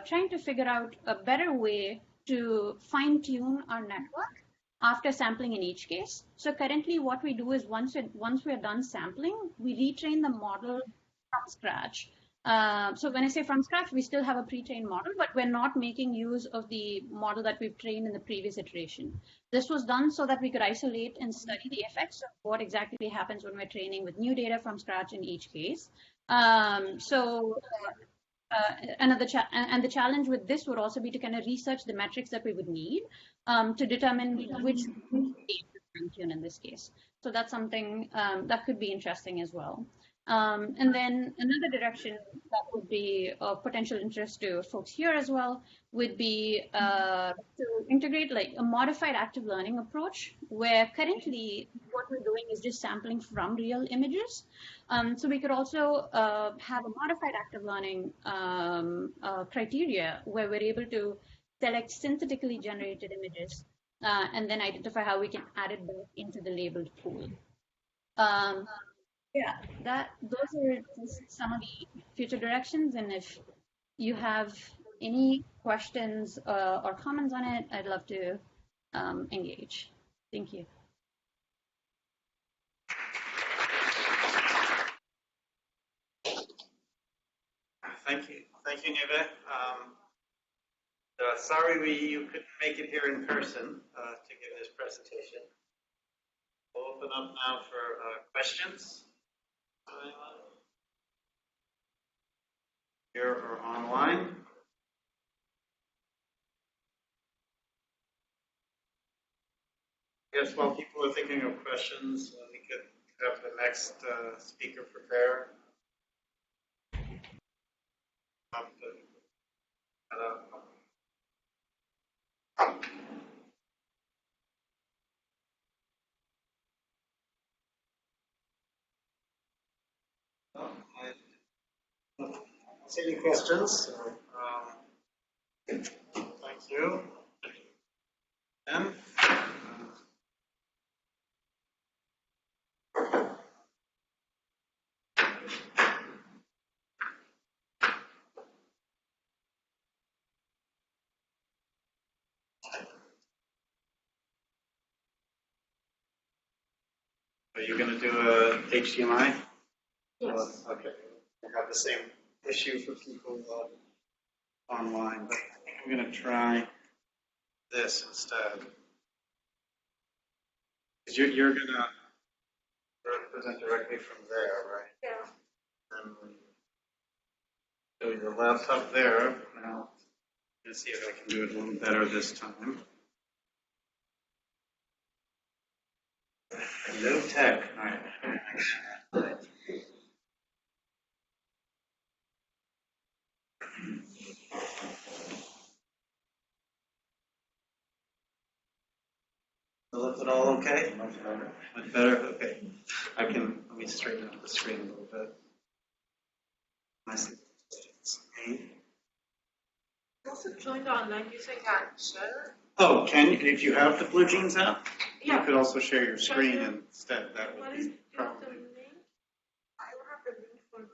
[SPEAKER 6] trying to figure out a better way to fine-tune our network after sampling in each case. So currently what we do is once we're done sampling, we retrain the model from scratch. So when I say from scratch, we still have a pre-trained model, but we're not making use of the model that we've trained in the previous iteration. This was done so that we could isolate and study the effects of what exactly happens when we're training with new data from scratch in each case. And the challenge with this would also be to kind of research the metrics that we would need to determine which fine-tune in this case. So that's something that could be interesting as well. And then another direction that would be of potential interest to folks here as well would be to integrate like a modified active learning approach, where currently what we're doing is just sampling from real images. So we could also have a modified active learning criteria where we're able to select synthetically generated images and then identify how we can add it back into the labeled pool. Yeah, those are just some of the future directions, and if you have any questions or comments on it, I'd love to engage. Thank you.
[SPEAKER 1] Thank you, Nive. Sorry you couldn't make it here in person to give this presentation. We'll open up now for questions. Here or online. I guess while people are thinking of questions, we could have the next speaker prepare. Any questions? Thank you. And are you going to do a HDMI?
[SPEAKER 2] Yes.
[SPEAKER 1] Okay. I have the same issue for people online, but I think I'm going to try this instead. Because you're going to represent directly from there, right?
[SPEAKER 2] Yeah.
[SPEAKER 1] And so your laptop there. Now, let's see if I can do it a little better this time. No tech. All right. So is it all okay? Much better. Much better? Okay. Let me straighten up the screen a little bit. Nicely.
[SPEAKER 2] Also joined online using that share.
[SPEAKER 1] Oh, if you have the Blue Jeans app? You could also share your screen instead. That would be probably.
[SPEAKER 7] I don't have the link for the.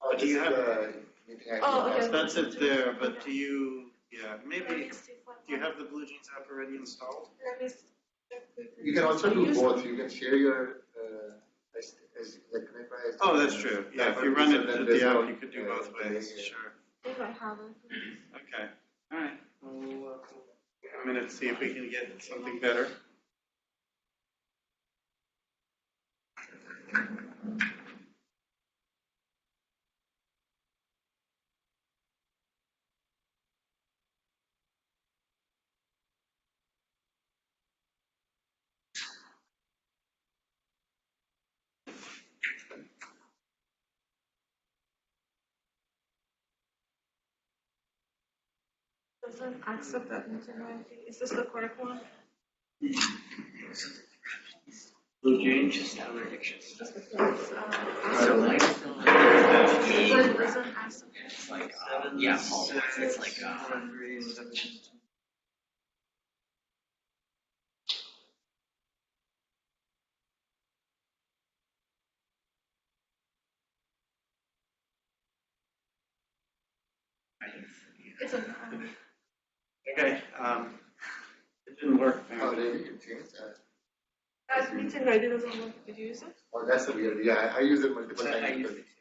[SPEAKER 5] Oh,
[SPEAKER 1] Do you have?
[SPEAKER 5] Meeting ID.
[SPEAKER 7] Oh, okay.
[SPEAKER 1] That's it there, but do you? Yeah,
[SPEAKER 7] Let
[SPEAKER 1] maybe.
[SPEAKER 7] me see if I
[SPEAKER 1] Do you
[SPEAKER 7] can-
[SPEAKER 1] have the Blue Jeans app already installed?
[SPEAKER 7] Let me check quickly.
[SPEAKER 5] You can also do
[SPEAKER 7] Use-
[SPEAKER 5] both. You can share your like connect by SD.
[SPEAKER 1] Oh, that's true. Yeah, if you run it at the app, you could do both ways. Sure.
[SPEAKER 7] If I have it.
[SPEAKER 1] Okay. All right. We'll give a minute to see if we can get something better.
[SPEAKER 7] Doesn't accept that meeting ID. Is this the correct one?
[SPEAKER 1] Blue Jeans.
[SPEAKER 7] Just the correct,
[SPEAKER 3] So like,
[SPEAKER 7] it doesn't accept.
[SPEAKER 3] it's like, yeah, Paolo, it's like,
[SPEAKER 7] It's a.
[SPEAKER 1] Okay. It didn't work.
[SPEAKER 5] Oh, really? You changed that?
[SPEAKER 7] That meeting ID doesn't work. Did you use it?
[SPEAKER 5] Oh, that's a weird. Yeah, I use it multiple
[SPEAKER 3] I
[SPEAKER 5] times.
[SPEAKER 3] use
[SPEAKER 5] because-
[SPEAKER 3] it too.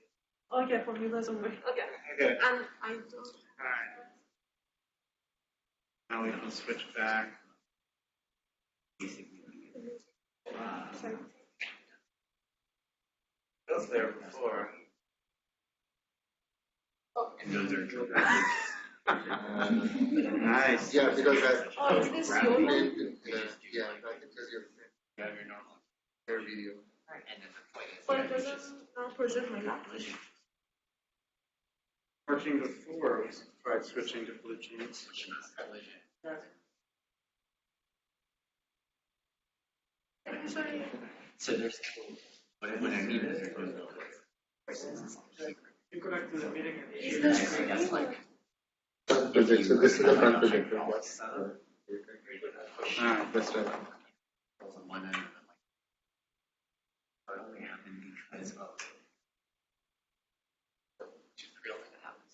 [SPEAKER 7] Okay, for me it doesn't work. Okay.
[SPEAKER 1] Okay.
[SPEAKER 7] And I don't.
[SPEAKER 1] All right. Now we can switch back.
[SPEAKER 7] Sorry.
[SPEAKER 1] It was there before.
[SPEAKER 3] And those are
[SPEAKER 1] Nice.
[SPEAKER 5] Yeah, because I.
[SPEAKER 7] Oh, is this your one?
[SPEAKER 5] Yeah, I think because your
[SPEAKER 3] your normal.
[SPEAKER 5] your video.
[SPEAKER 3] And then the point is.
[SPEAKER 7] But it doesn't present my laptop.
[SPEAKER 1] Working before, we tried switching to Blue Jeans.
[SPEAKER 7] Sorry.
[SPEAKER 3] So there's, what I mean is there's no.
[SPEAKER 1] You connect to the meeting.
[SPEAKER 7] Is this
[SPEAKER 3] That's like.
[SPEAKER 5] Project. So this is the front projector. That's
[SPEAKER 1] Alright.
[SPEAKER 5] that's right.
[SPEAKER 3] On one end, and like. What only happened because of. Which is the real thing that happens.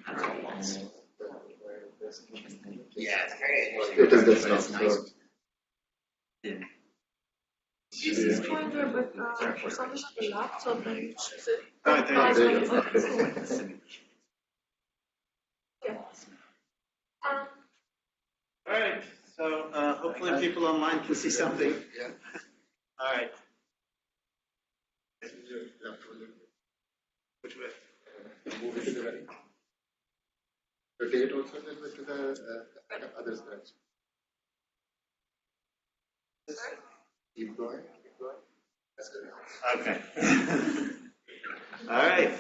[SPEAKER 3] That's all lost. Yeah, it's great.
[SPEAKER 5] It is this
[SPEAKER 3] But
[SPEAKER 5] now.
[SPEAKER 3] it's
[SPEAKER 5] So
[SPEAKER 7] This is pointer, but for some reason the laptop and you choose it.
[SPEAKER 1] Alright, thank you.
[SPEAKER 7] Okay.
[SPEAKER 1] Alright, so hopefully people online can see something.
[SPEAKER 5] yeah.
[SPEAKER 1] Alright, which way?
[SPEAKER 5] Move it to the right. Rotate also a little bit to the other side. Keep going. Keep going. That's good.
[SPEAKER 1] Okay. Alright,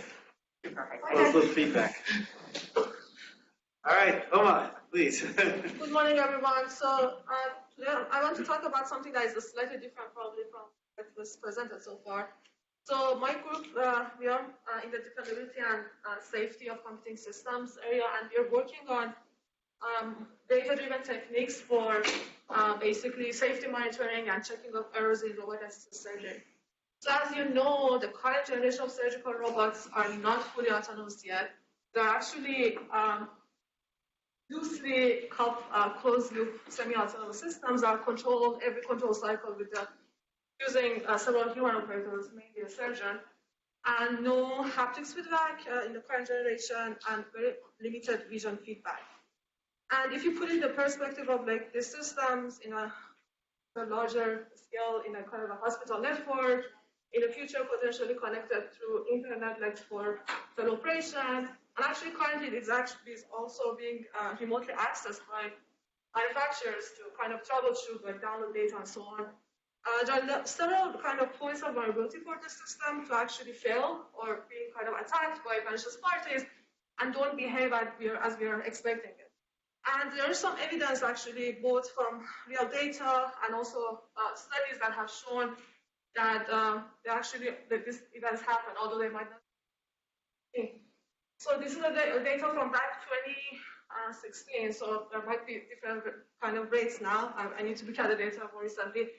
[SPEAKER 1] close with feedback. Alright, Homa, please.
[SPEAKER 7] Good morning, everyone. So today I want to talk about something that is slightly different probably from what was presented so far. So my group, we are in the dependability and safety of computing systems area, and we are working on data-driven techniques for basically safety monitoring and checking of errors in robotic-assisted surgery. So as you know, the current generation of surgical robots are not fully autonomous yet. They're actually loosely closed-loop semi-autonomous systems that control every control cycle with using several human operators, mainly a surgeon, and no haptics feedback in the current generation, and very limited vision feedback. And if you put in the perspective of like these systems in a larger scale, in a kind of a hospital network, in the future potentially connected through internet, like for teleoperation, and actually currently it is actually also being remotely accessed by manufacturers to kind of troubleshoot, like download data and so on. There are several kind of points of vulnerability for the system to actually fail or being kind of attacked by malicious parties and don't behave as we are expecting it. And there is some evidence actually both from real data and also studies that have shown that that this events happen, although they might not. So this is the data from back 16, so there might be different kind of rates now. I need to look at the data more recently.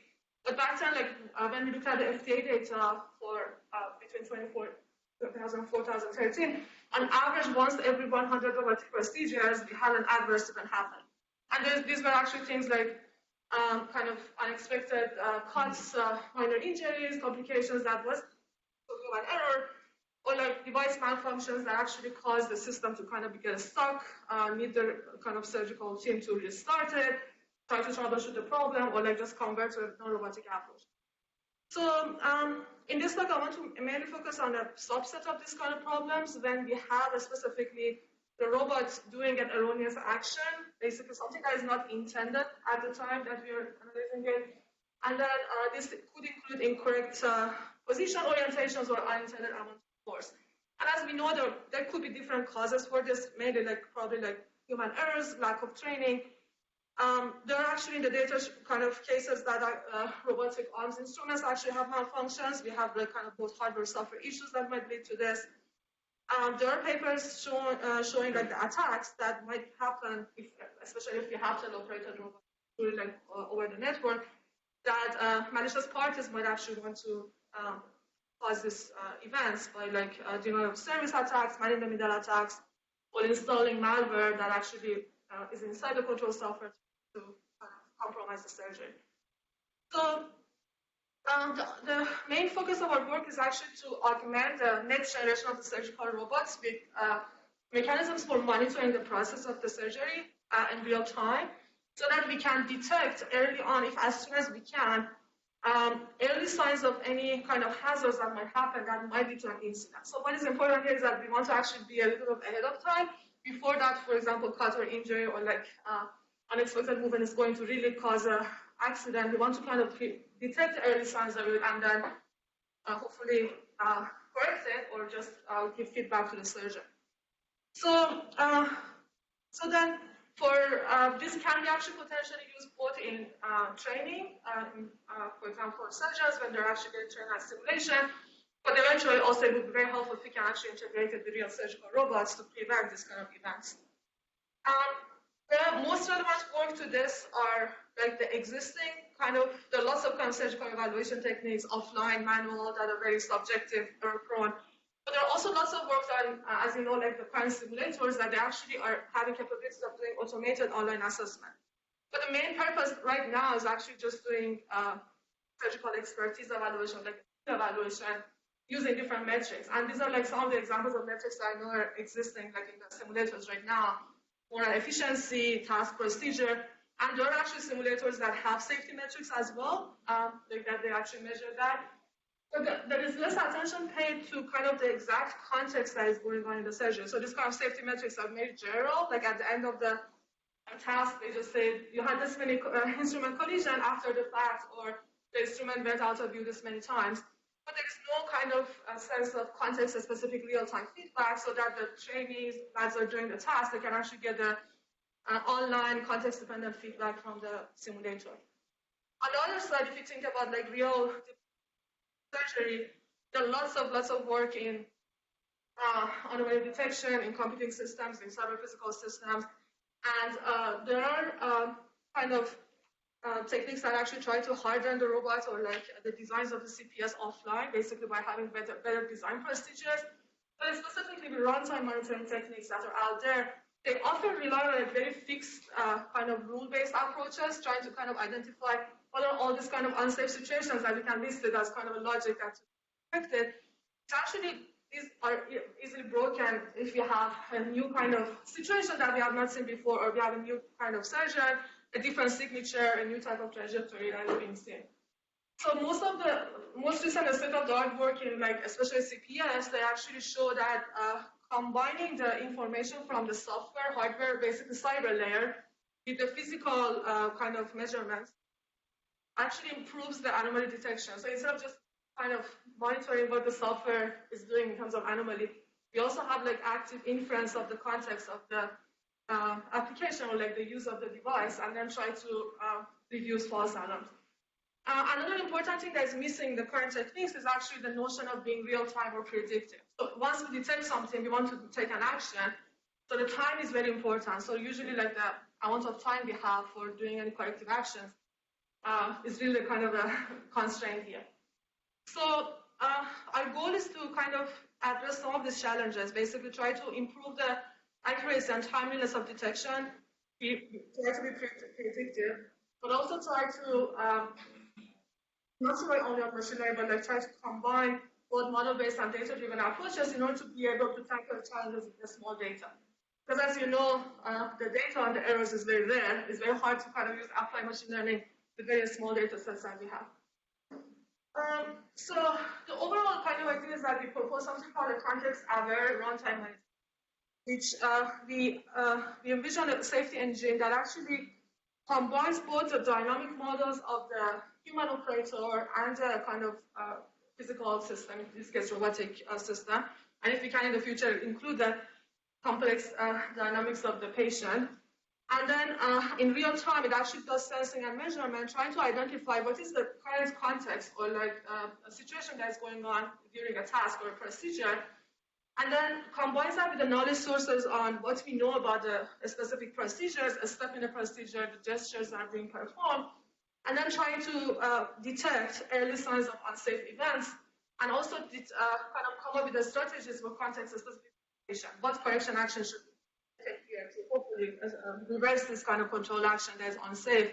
[SPEAKER 7] But back then, like when we looked at the FDA data for between 2004 2013, on average, once every 100 robotic procedures, we had an adverse event happen. And these were actually things like kind of unexpected cuts, minor injuries, complications that was human error, or like device malfunctions that actually caused the system to kind of get stuck, need the kind of surgical team to restart it, try to troubleshoot the problem, or like just convert to a non-robotic approach. So in this talk, I want to mainly focus on a subset of these kind of problems when we have specifically the robot doing an erroneous action, basically something that is not intended at the time that we are analyzing it. And then this could include incorrect position orientations or unintended amount of force. And as we know, there could be different causes for this, mainly like probably like human errors, lack of training. There are actually in the data kind of cases that robotic arms instruments actually have malfunctions. We have like kind of both hardware software issues that might lead to this. There are papers showing like the attacks that might happen, especially if you have an operated robot like over the network, that malicious parties might actually want to cause these events by like denial of service attacks, man-in-the-middle attacks, or installing malware that actually is inside the control software to compromise the surgery. So the main focus of our work is actually to augment the next generation of the surgical robots with mechanisms for monitoring the process of the surgery in real time, so that we can detect early on, if as soon as we can, early signs of any kind of hazards that might happen that might lead to an incident. So what is important here is that we want to actually be a little bit ahead of time before that, for example, cut or injury or like unexpected movement is going to really cause an accident. We want to kind of detect the early signs of it and then hopefully correct it or just give feedback to the surgeon. So, so then for this can be actually potentially used both in training, for example, for surgeons when they're actually getting trained at simulation, but eventually also it would be very helpful if we can actually integrate it with real surgical robots to prevent this kind of events. The most relevant work to this are like the existing kind of, there are lots of kind of surgical evaluation techniques, offline, manual, that are very subjective, error prone. But there are also lots of work done, as you know, like the current simulators that they actually are having capabilities of doing automated online assessment. But the main purpose right now is actually just doing surgical expertise evaluation, like evaluation, using different metrics. And these are like some of the examples of metrics that I know are existing like in the simulators right now, for efficiency, task, procedure. And there are actually simulators that have safety metrics as well, like that they actually measure that. But there is less attention paid to kind of the exact context that is going on in the surgery. So this kind of safety metrics are made general, like at the end of the task, they just say, you had this many instrument collision after the fact, or the instrument went out of view this many times. But there is no kind of sense of context-specific real-time feedback so that the trainees, as they're doing the task, they can actually get the online context-dependent feedback from the simulator. On the other side, if you think about like real surgery, there are lots of work in anomaly detection, in computing systems, in cyber-physical systems, and there are kind of techniques that actually try to harden the robot or like the designs of the CPS offline, basically by having better design procedures. But specifically the runtime monitoring techniques that are out there, they often rely on a very fixed kind of rule-based approaches, trying to kind of identify what are all these kind of unsafe situations that we can list it as kind of a logic that's expected. It's actually are easily broken if you have a new kind of situation that we have not seen before, or we have a new kind of surgeon, a different signature, a new type of trajectory that is being seen. So most recent state-of-the-art work in like especially CPS, they actually show that combining the information from the software, hardware, basically cyber layer, with the physical kind of measurements actually improves the anomaly detection. So instead of just kind of monitoring what the software is doing in terms of anomaly, we also have like active inference of the context of the application or like the use of the device, and then try to reduce false alarms. Another important thing that is missing in the current techniques is actually the notion of being real-time or predictive. So once we detect something, we want to take an action. So the time is very important. So usually like the amount of time we have for doing any corrective actions is really kind of a constraint here. So our goal is to kind of address some of these challenges, basically try to improve the accuracy and timeliness of detection, try to be predictive, but also try to not rely only on machine learning, but like try to combine both model-based and data-driven approaches in order to be able to tackle challenges with the small data. Because as you know, the data and the errors is very rare. It's very hard to kind of use applied machine learning with very small data sets that we have. So the overall kind of idea is that we propose something called a context-aware runtime management, which we envision a safety engine that actually combines both the dynamic models of the human operator and the kind of physical system, in this case robotic system, and if we can in the future include the complex dynamics of the patient. And then in real time, it actually does sensing and measurement, trying to identify what is the current context or like a situation that's going on during a task or a procedure, and then combines that with the knowledge sources on what we know about the specific procedures, a step in the procedure, the gestures that are being performed, and then trying to detect early signs of unsafe events, and also kind of come up with the strategies for context-specific situation. What correction action should we take here to hopefully reverse this kind of control action that is unsafe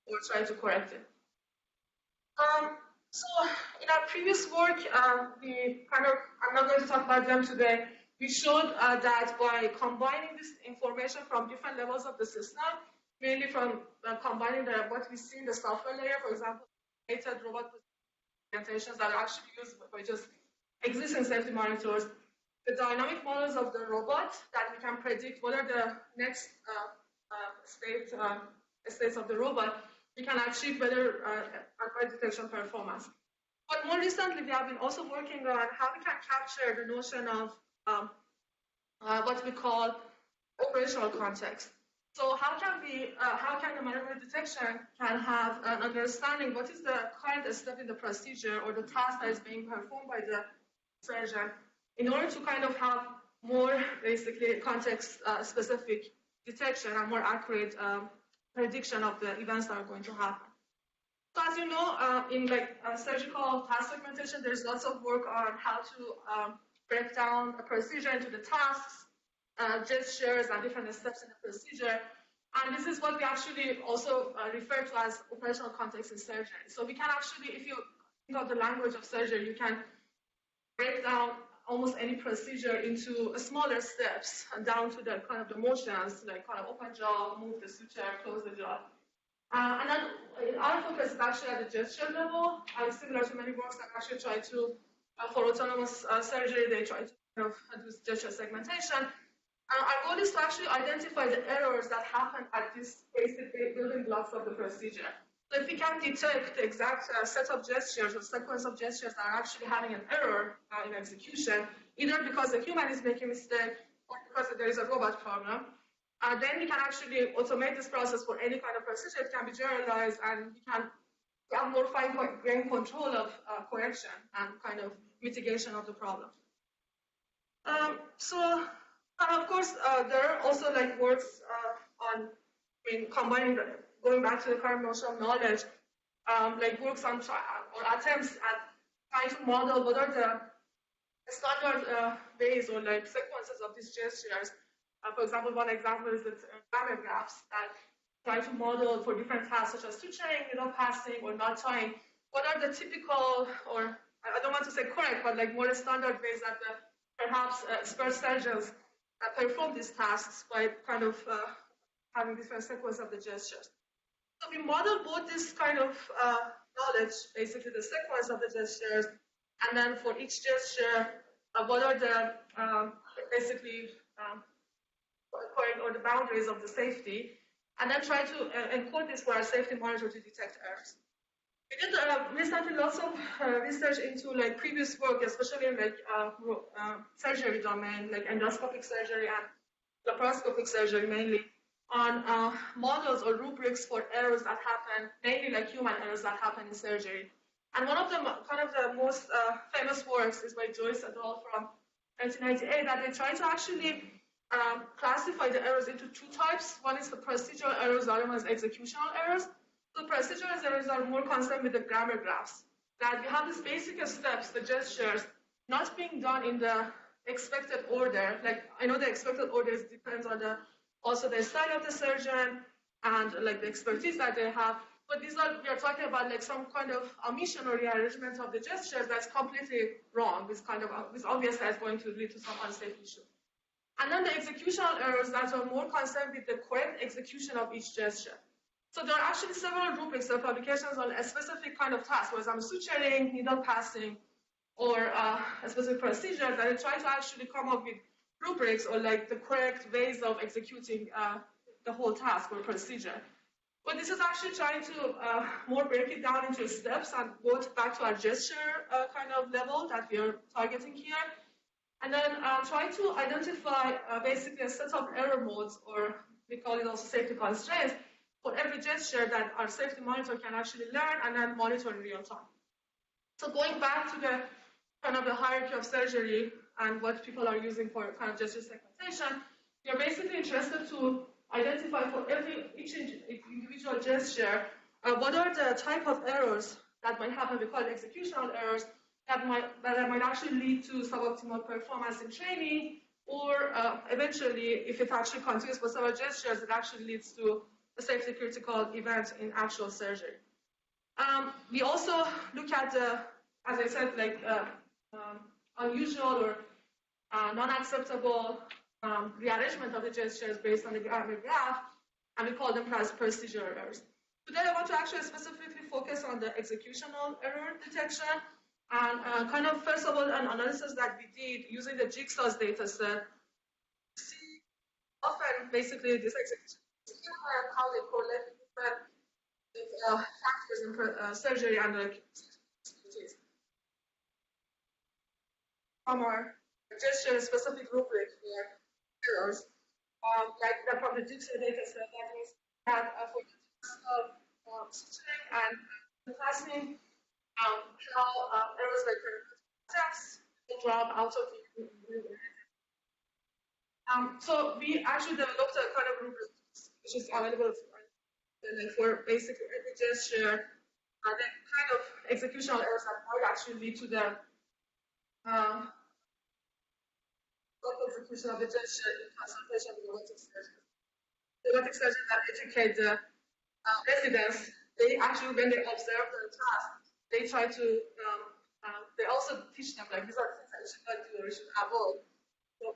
[SPEAKER 7] or try to correct it. So in our previous work, I'm not going to talk about them today, we showed that by combining this information from different levels of the system, mainly from combining what we see in the software layer, for example, robot presentations that are actually used by just existing safety monitors, the dynamic models of the robot that we can predict what are the next states of the robot, we can achieve better advanced detection performance. But more recently, we have been also working on how we can capture the notion of what we call operational context. So how can the manual detection can have an understanding what is the current step in the procedure or the task that is being performed by the surgeon in order to kind of have more basically context-specific detection and more accurate prediction of the events that are going to happen. So as you know, in surgical task segmentation, there's lots of work on how to break down a procedure into the tasks, gestures, and different steps in the procedure. And this is what we actually also refer to as operational context in surgery. So we can actually, if you think of the language of surgery, you can break down almost any procedure into smaller steps and down to the kind of the motions, like kind of open jaw, move the suture, close the jaw. And then our focus is actually at the gesture level, and similar to many works that actually try to, for autonomous surgery, they try to kind of do gesture segmentation. Our goal is to actually identify the errors that happen at these basic building blocks of the procedure. So if we can detect the exact set of gestures or sequence of gestures that are actually having an error in execution, either because the human is making a mistake or because there is a robot problem, then we can actually automate this process for any kind of procedure. It can be generalized, and we can have more fine-grained control of correction and kind of mitigation of the problem. Of course, there are also works on combining going back to the current notion of knowledge, works on or attempts at trying to model what are the standard ways or sequences of these gestures. For example, one example is the grammar graphs that try to model for different tasks such as suturing, passing, or not tying. What are the typical, or I don't want to say correct, but more standard ways that perhaps expert surgeons perform these tasks by kind of having different sequence of the gestures. So we model both this kind of knowledge, basically the sequence of the gestures, and then for each gesture, what are the basically or the boundaries of the safety, and then try to encode this for our safety monitor to detect errors. We did recently lots of research into previous work, especially in surgery domain, endoscopic surgery and laparoscopic surgery mainly, on models or rubrics for errors that happen, mainly human errors that happen in surgery. And one of the the most famous works is by Joyce et al. From 1998, that they try to actually classify the errors into two types. One is the procedural errors, the other one is executional errors. So procedural errors are more concerned with the grammar graphs. That we have these basic steps, the gestures, not being done in the expected order. Like, I know the expected order depends on also the style of the surgeon and like the expertise that they have. But we are talking about like some kind of omission or rearrangement of the gestures that's completely wrong. This obviously is going to lead to some unsafe issue. And then the executional errors that are more concerned with the correct execution of each gesture. So there are actually several rubrics or publications on a specific kind of task, for example, suturing, needle passing, or a specific procedure that I try to actually come up with rubrics or like the correct ways of executing the whole task or procedure. But this is actually trying to more break it down into steps and go back to our gesture kind of level that we are targeting here. And then try to identify basically a set of error modes, or we call it also safety constraints, for every gesture that our safety monitor can actually learn and then monitor in real time. So going back to the kind of the hierarchy of surgery and what people are using for kind of gesture segmentation, we are basically interested to identify for each individual gesture what are the type of errors that might happen. We call it executional errors that might actually lead to suboptimal performance in training, or eventually, if it actually continues for several gestures, it actually leads to a safety critical event in actual surgery. We also look at the, as I said, like unusual or non-acceptable rearrangement of the gestures based on the grammar graph, and we call them procedural errors. Today, I want to actually specifically focus on the executional error detection, and kind of, first of all, an analysis that we did using the Jigsaw's data set. See, often, basically, this execution and how they correlate with different factors in surgery and the expertise. From our gesture-specific rubric here, errors, like that from the Jigsaw data set, that means that for the task of suturing and passing, how errors like steps will drop out of the rubric. So we actually developed a kind of rubric which is available for basically every gesture, the kind of executional errors that might actually lead to the execution of the gesture in consultation with the robotic surgeon. The robotic surgeon that educate the residents, they actually, when they observe the task, they try to, they also teach them, like, these are things that you should not do or you should avoid. So,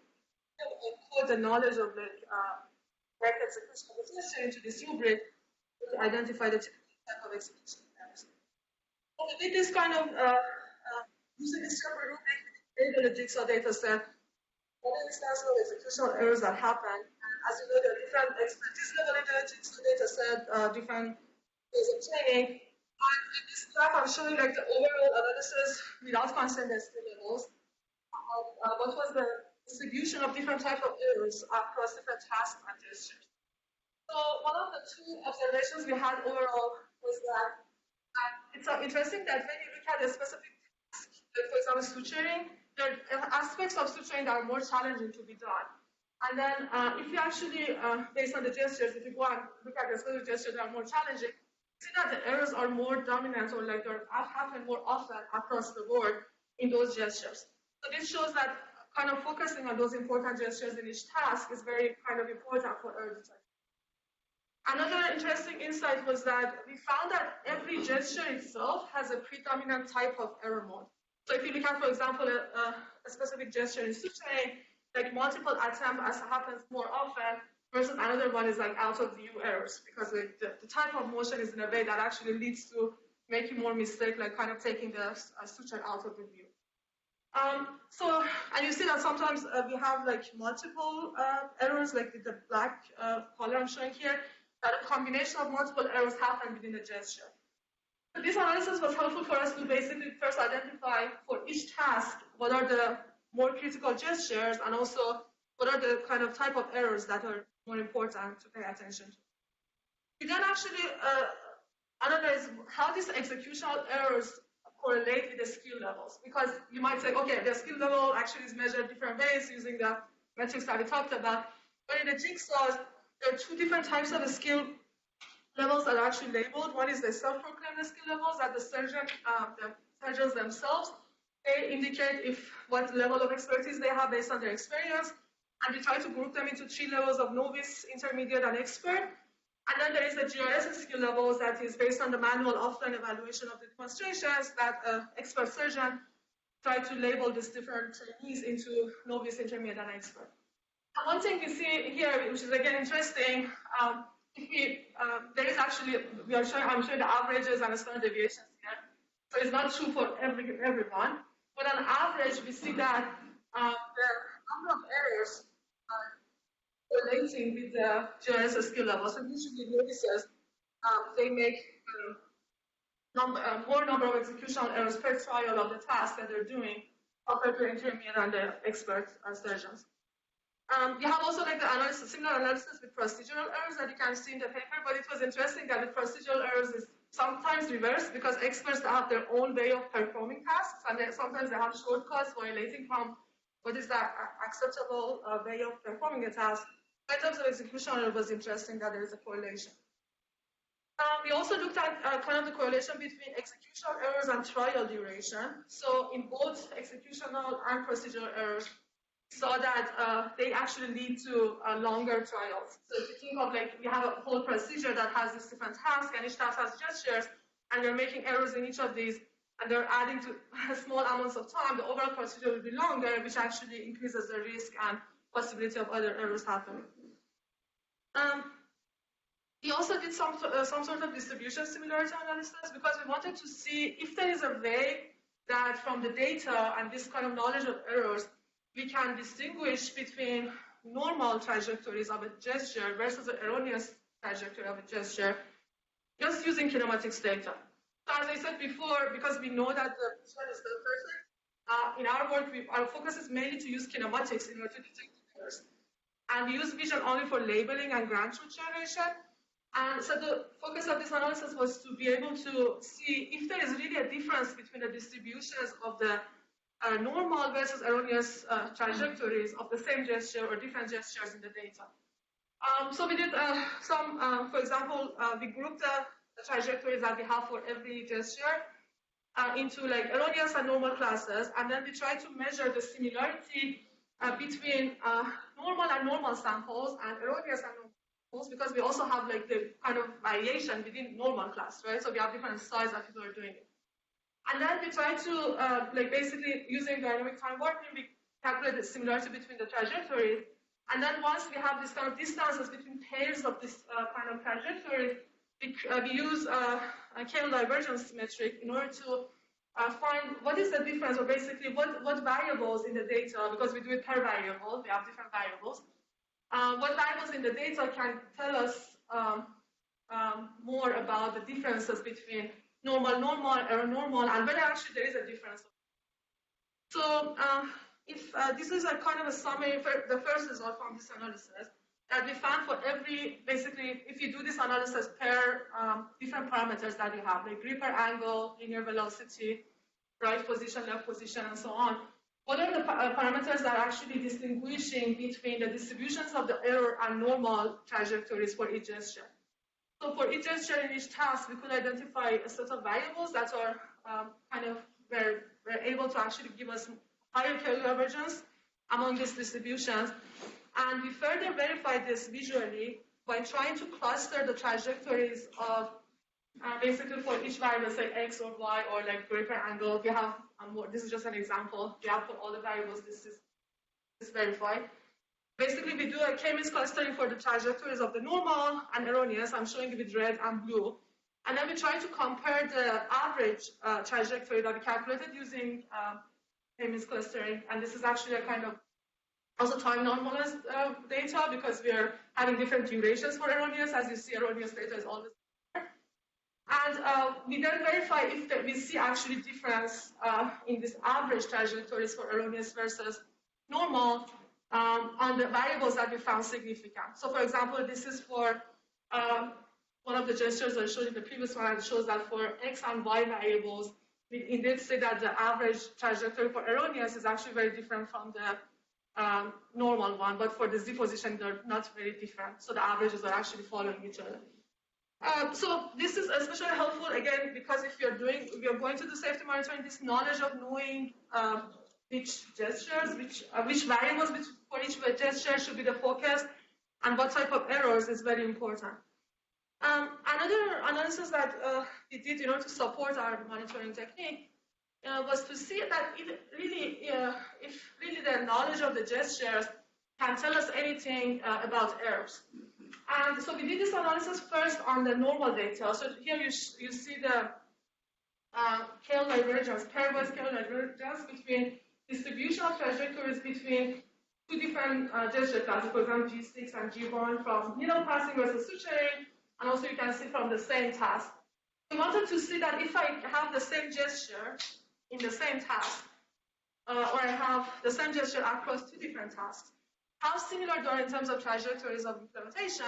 [SPEAKER 7] encode the knowledge of, like, correct execution of the gesture into this rubric to identify the type of execution errors. So we did this kind of, using this separate rubric, in the Jigsaw data set, what are the instances of executional errors that happen? And as you know, there are different expertise level in the Jigsaw data set, different ways of training. And in this graph, I'm showing like the overall analysis without constant density levels. What was the distribution of different types of errors across different tasks and gestures? So one of the two observations we had overall was that it's interesting that when you look at a specific task, like for example suturing, there are aspects of suturing that are more challenging to be done. And then if you actually, based on the gestures, if you go and look at the specific gestures that are more challenging, see that the errors are more dominant or like they happen more often across the board in those gestures. So this shows that kind of focusing on those important gestures in each task is very kind of important for error detection. Another interesting insight was that we found that every gesture itself has a predominant type of error mode. So if you look at, for example, a specific gesture in suturing, like multiple attempts as happens more often, versus another one is like out of view errors, because the type of motion is in a way that actually leads to making more mistake, like kind of taking the suture out of the view. And you see that sometimes we have like multiple errors, like with the black color I'm showing here, that a combination of multiple errors happen within the gesture. So this analysis was helpful for us to basically first identify for each task what are the more critical gestures, and also what are the kind of type of errors that are more important to pay attention to. We then actually analyze how these executional errors correlate with the skill levels, because you might say, okay, the skill level actually is measured different ways using the metrics that we talked about. But in the jigsaws, there are two different types of skill levels that are actually labeled. One is the self-proclaimed skill levels that the surgeons themselves, they indicate what level of expertise they have based on their experience. And we try to group them into 3 levels of novice, intermediate, and expert. And then there is the GRS skill levels that is based on the manual offline evaluation of the demonstrations that expert surgeon try to label these different trainees into novice, intermediate, and expert. And one thing we see here, which is again interesting, there is actually, I'm showing the averages and the standard deviations here. So it's not true for everyone. But on average, we see that the number of errors relating with the GRS skill level. So usually novices, they make more number of executional errors per trial of the task that they're doing compared to intermediate and the expert surgeons. You have also like the analysis, similar analysis with procedural errors that you can see in the paper, but it was interesting that with procedural errors is sometimes reversed because experts have their own way of performing tasks, and sometimes they have shortcuts violating from what is the acceptable way of performing a task. In terms of execution, it was interesting that there is a correlation. We also looked at kind of the correlation between executional errors and trial duration. So in both executional and procedural errors, saw that they actually lead to longer trials. So if you think of like, we have a whole procedure that has these different tasks, and each task has gestures, and you're making errors in each of these, and they're adding to small amounts of time, the overall procedure will be longer, which actually increases the risk and possibility of other errors happening. We also did some sort of distribution similarity analysis because we wanted to see if there is a way that from the data and this kind of knowledge of errors, we can distinguish between normal trajectories of a gesture versus an erroneous trajectory of a gesture, just using kinematics data. So as I said before, because we know that the visual is still perfect, in our work, our focus is mainly to use kinematics in order to detect errors. And we use vision only for labeling and ground truth generation. And so the focus of this analysis was to be able to see if there is really a difference between the distributions of the normal versus erroneous trajectories of the same gesture or different gestures in the data. So we did for example, we grouped the trajectories that we have for every gesture into like erroneous and normal classes, and then we tried to measure the similarity between normal and normal samples and erroneous and normal samples, because we also have like the kind of variation within normal class, right? So we have different styles that people are doing it. And then we try to, like basically using dynamic time warping, we calculate the similarity between the trajectories. And then once we have this kind of distances between pairs of this kind of trajectories, we use a Kale divergence metric in order to find what is the difference, or basically what variables in the data, because we do it per variable, we have different variables. What variables in the data can tell us more about the differences between normal, error normal, and whether actually there is a difference. So if this is a kind of a summary, the first result from this analysis, that we found for every, basically, if you do this analysis per different parameters that you have, like gripper angle, linear velocity, right position, left position, and so on, what are the parameters that are actually distinguishing between the distributions of the error and normal trajectories for each gesture? So for each gesture in each task, we could identify a set of variables that are were able to actually give us higher Kale divergence among these distributions. And we further verified this visually by trying to cluster the trajectories of basically for each variable, say X or Y or like gripper angle. We have this is just an example. We have for all the variables, this is verified. Basically, we do a K-means clustering for the trajectories of the normal and erroneous. I'm showing it with red and blue. And then we try to compare the average trajectory that we calculated using K-means clustering. And this is actually a kind of also time normalized data, because we are having different durations for erroneous. As you see, erroneous data is always there. And we then verify if we see actually difference in this average trajectories for erroneous versus normal on the variables that we found significant. So for example, this is for one of the gestures I showed in the previous one. It shows that for X and Y variables, we indeed see that the average trajectory for erroneous is actually very different from the normal one, but for the Z position, they're not very different. So the averages are actually following each other. So this is especially helpful, again, because if you're going to do safety monitoring, this knowledge of knowing which gestures, which variables for each gesture should be the focus, and what type of errors is very important. Another analysis that we did in order to support our monitoring technique was to see that if really the knowledge of the gestures can tell us anything about errors. And so we did this analysis first on the normal data. So here you see the scale divergence, pairwise scale divergence between distribution of trajectories between two different gesture classes, for example, G6 and G1 from needle passing versus suturing, and also you can see from the same task. We wanted to see that if I have the same gesture in the same task, or I have the same gesture across two different tasks, how similar they are in terms of trajectories of implementation,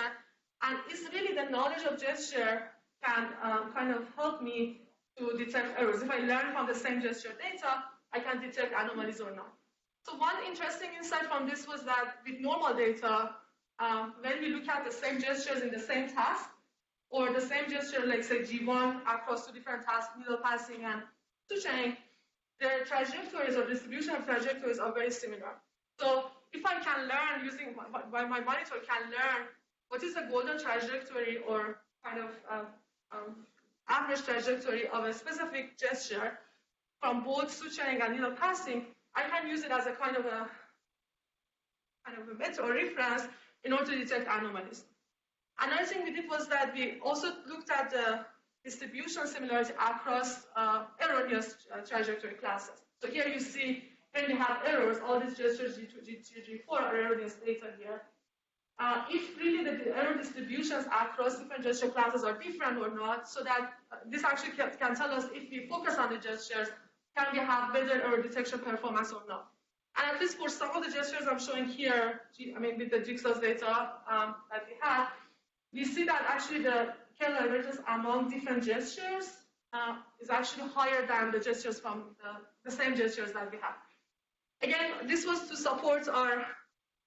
[SPEAKER 7] and is really the knowledge of gesture can kind of help me to detect errors. If I learn from the same gesture data, I can detect anomalies or not. So one interesting insight from this was that with normal data, when we look at the same gestures in the same task, or the same gesture, like say G1 across two different tasks, needle passing and suturing, their trajectories or distribution of trajectories are very similar. So if I can learn using my monitor can learn what is the golden trajectory or kind of average trajectory of a specific gesture from both suturing and needle passing, I can use it as a kind of a method or reference in order to detect anomalies. Another thing we did was that we also looked at the distribution similarity across erroneous trajectory classes. So here you see when we have errors, all these gestures G2, G3, G4 are erroneous data here. If really the error distributions across different gesture classes are different or not, so that this actually can tell us if we focus on the gestures, can we have better error detection performance or not. And at least for some of the gestures I'm showing here, with the Jigsaw's data that we have, we see that actually the scale divergence among different gestures is actually higher than the gestures from the same gestures that we have. Again, this was to support our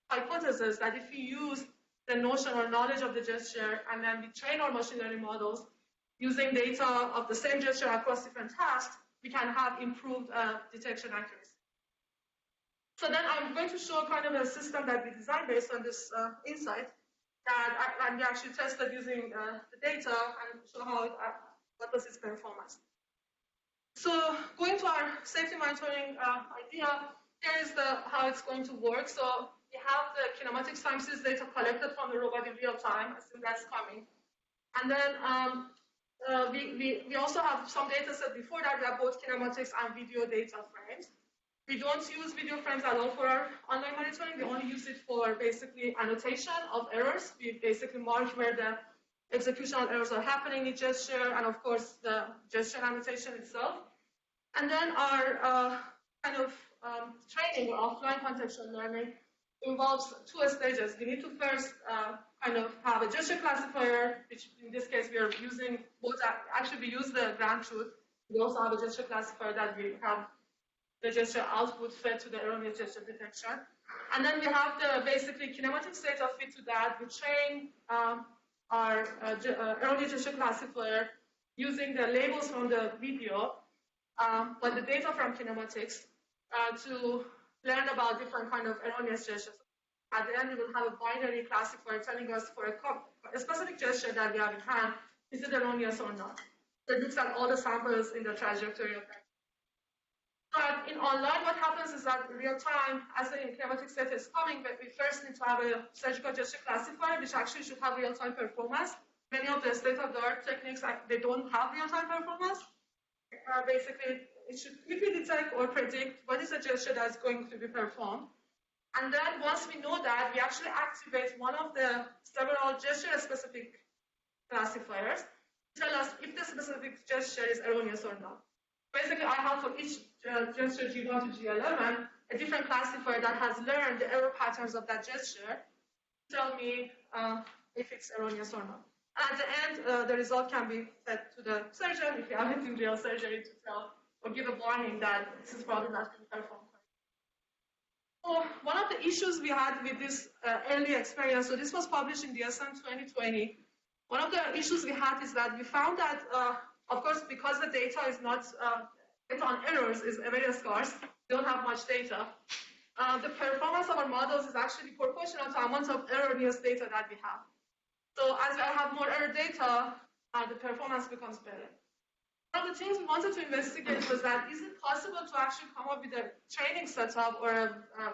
[SPEAKER 7] hypothesis that if we use the notion or knowledge of the gesture and then we train our machine learning models using data of the same gesture across different tasks, we can have improved detection accuracy. So then I'm going to show kind of a system that we designed based on this insight that we actually tested using the data and show what was its performance. So going to our safety monitoring idea, here is how it's going to work. So we have the kinematics time series data collected from the robot in real time, assume that's coming. And then we also have some data set before that. We have both kinematics and video data frames. We don't use video frames at all for our online monitoring. We only use it for basically annotation of errors. We basically mark where the executional errors are happening in gesture, and of course the gesture annotation itself. And then our training or offline contextual learning involves two stages. We need to first kind of have a gesture classifier, which in this case we are using both. Actually, we use the ground truth. We also have a gesture classifier that we have the gesture output fed to the erroneous gesture detection. And then we have the basically kinematic data fit to that. We train our erroneous gesture classifier using the labels from the video, but the data from kinematics to learn about different kind of erroneous gestures. At the end, we will have a binary classifier telling us for a specific gesture that we have in hand, is it erroneous or not. So it looks at all the samples in the trajectory of that. But in online, what happens is that in real time, as the kinematic data is coming, but we first need to have a surgical gesture classifier, which actually should have real-time performance. Many of the state-of-the-art techniques, they don't have real-time performance. Basically, it should quickly detect or predict what is the gesture that's going to be performed. And then once we know that, we actually activate one of the several gesture-specific classifiers to tell us if the specific gesture is erroneous or not. Basically, I have for each gesture G1 to G11 a different classifier that has learned the error patterns of that gesture to tell me if it's erroneous or not. And at the end, the result can be fed to the surgeon if you have it in real surgery to tell or give a warning that this is probably not going to perform. So one of the issues we had with this early experience, so this was published in DSM 2020. One of the issues we had is that we found that, of course, because the data is not, data on errors is very scarce, we don't have much data. The performance of our models is actually proportional to the amount of erroneous data that we have. So as we have more error data, the performance becomes better. One of the things we wanted to investigate was that, is it possible to actually come up with a training setup or an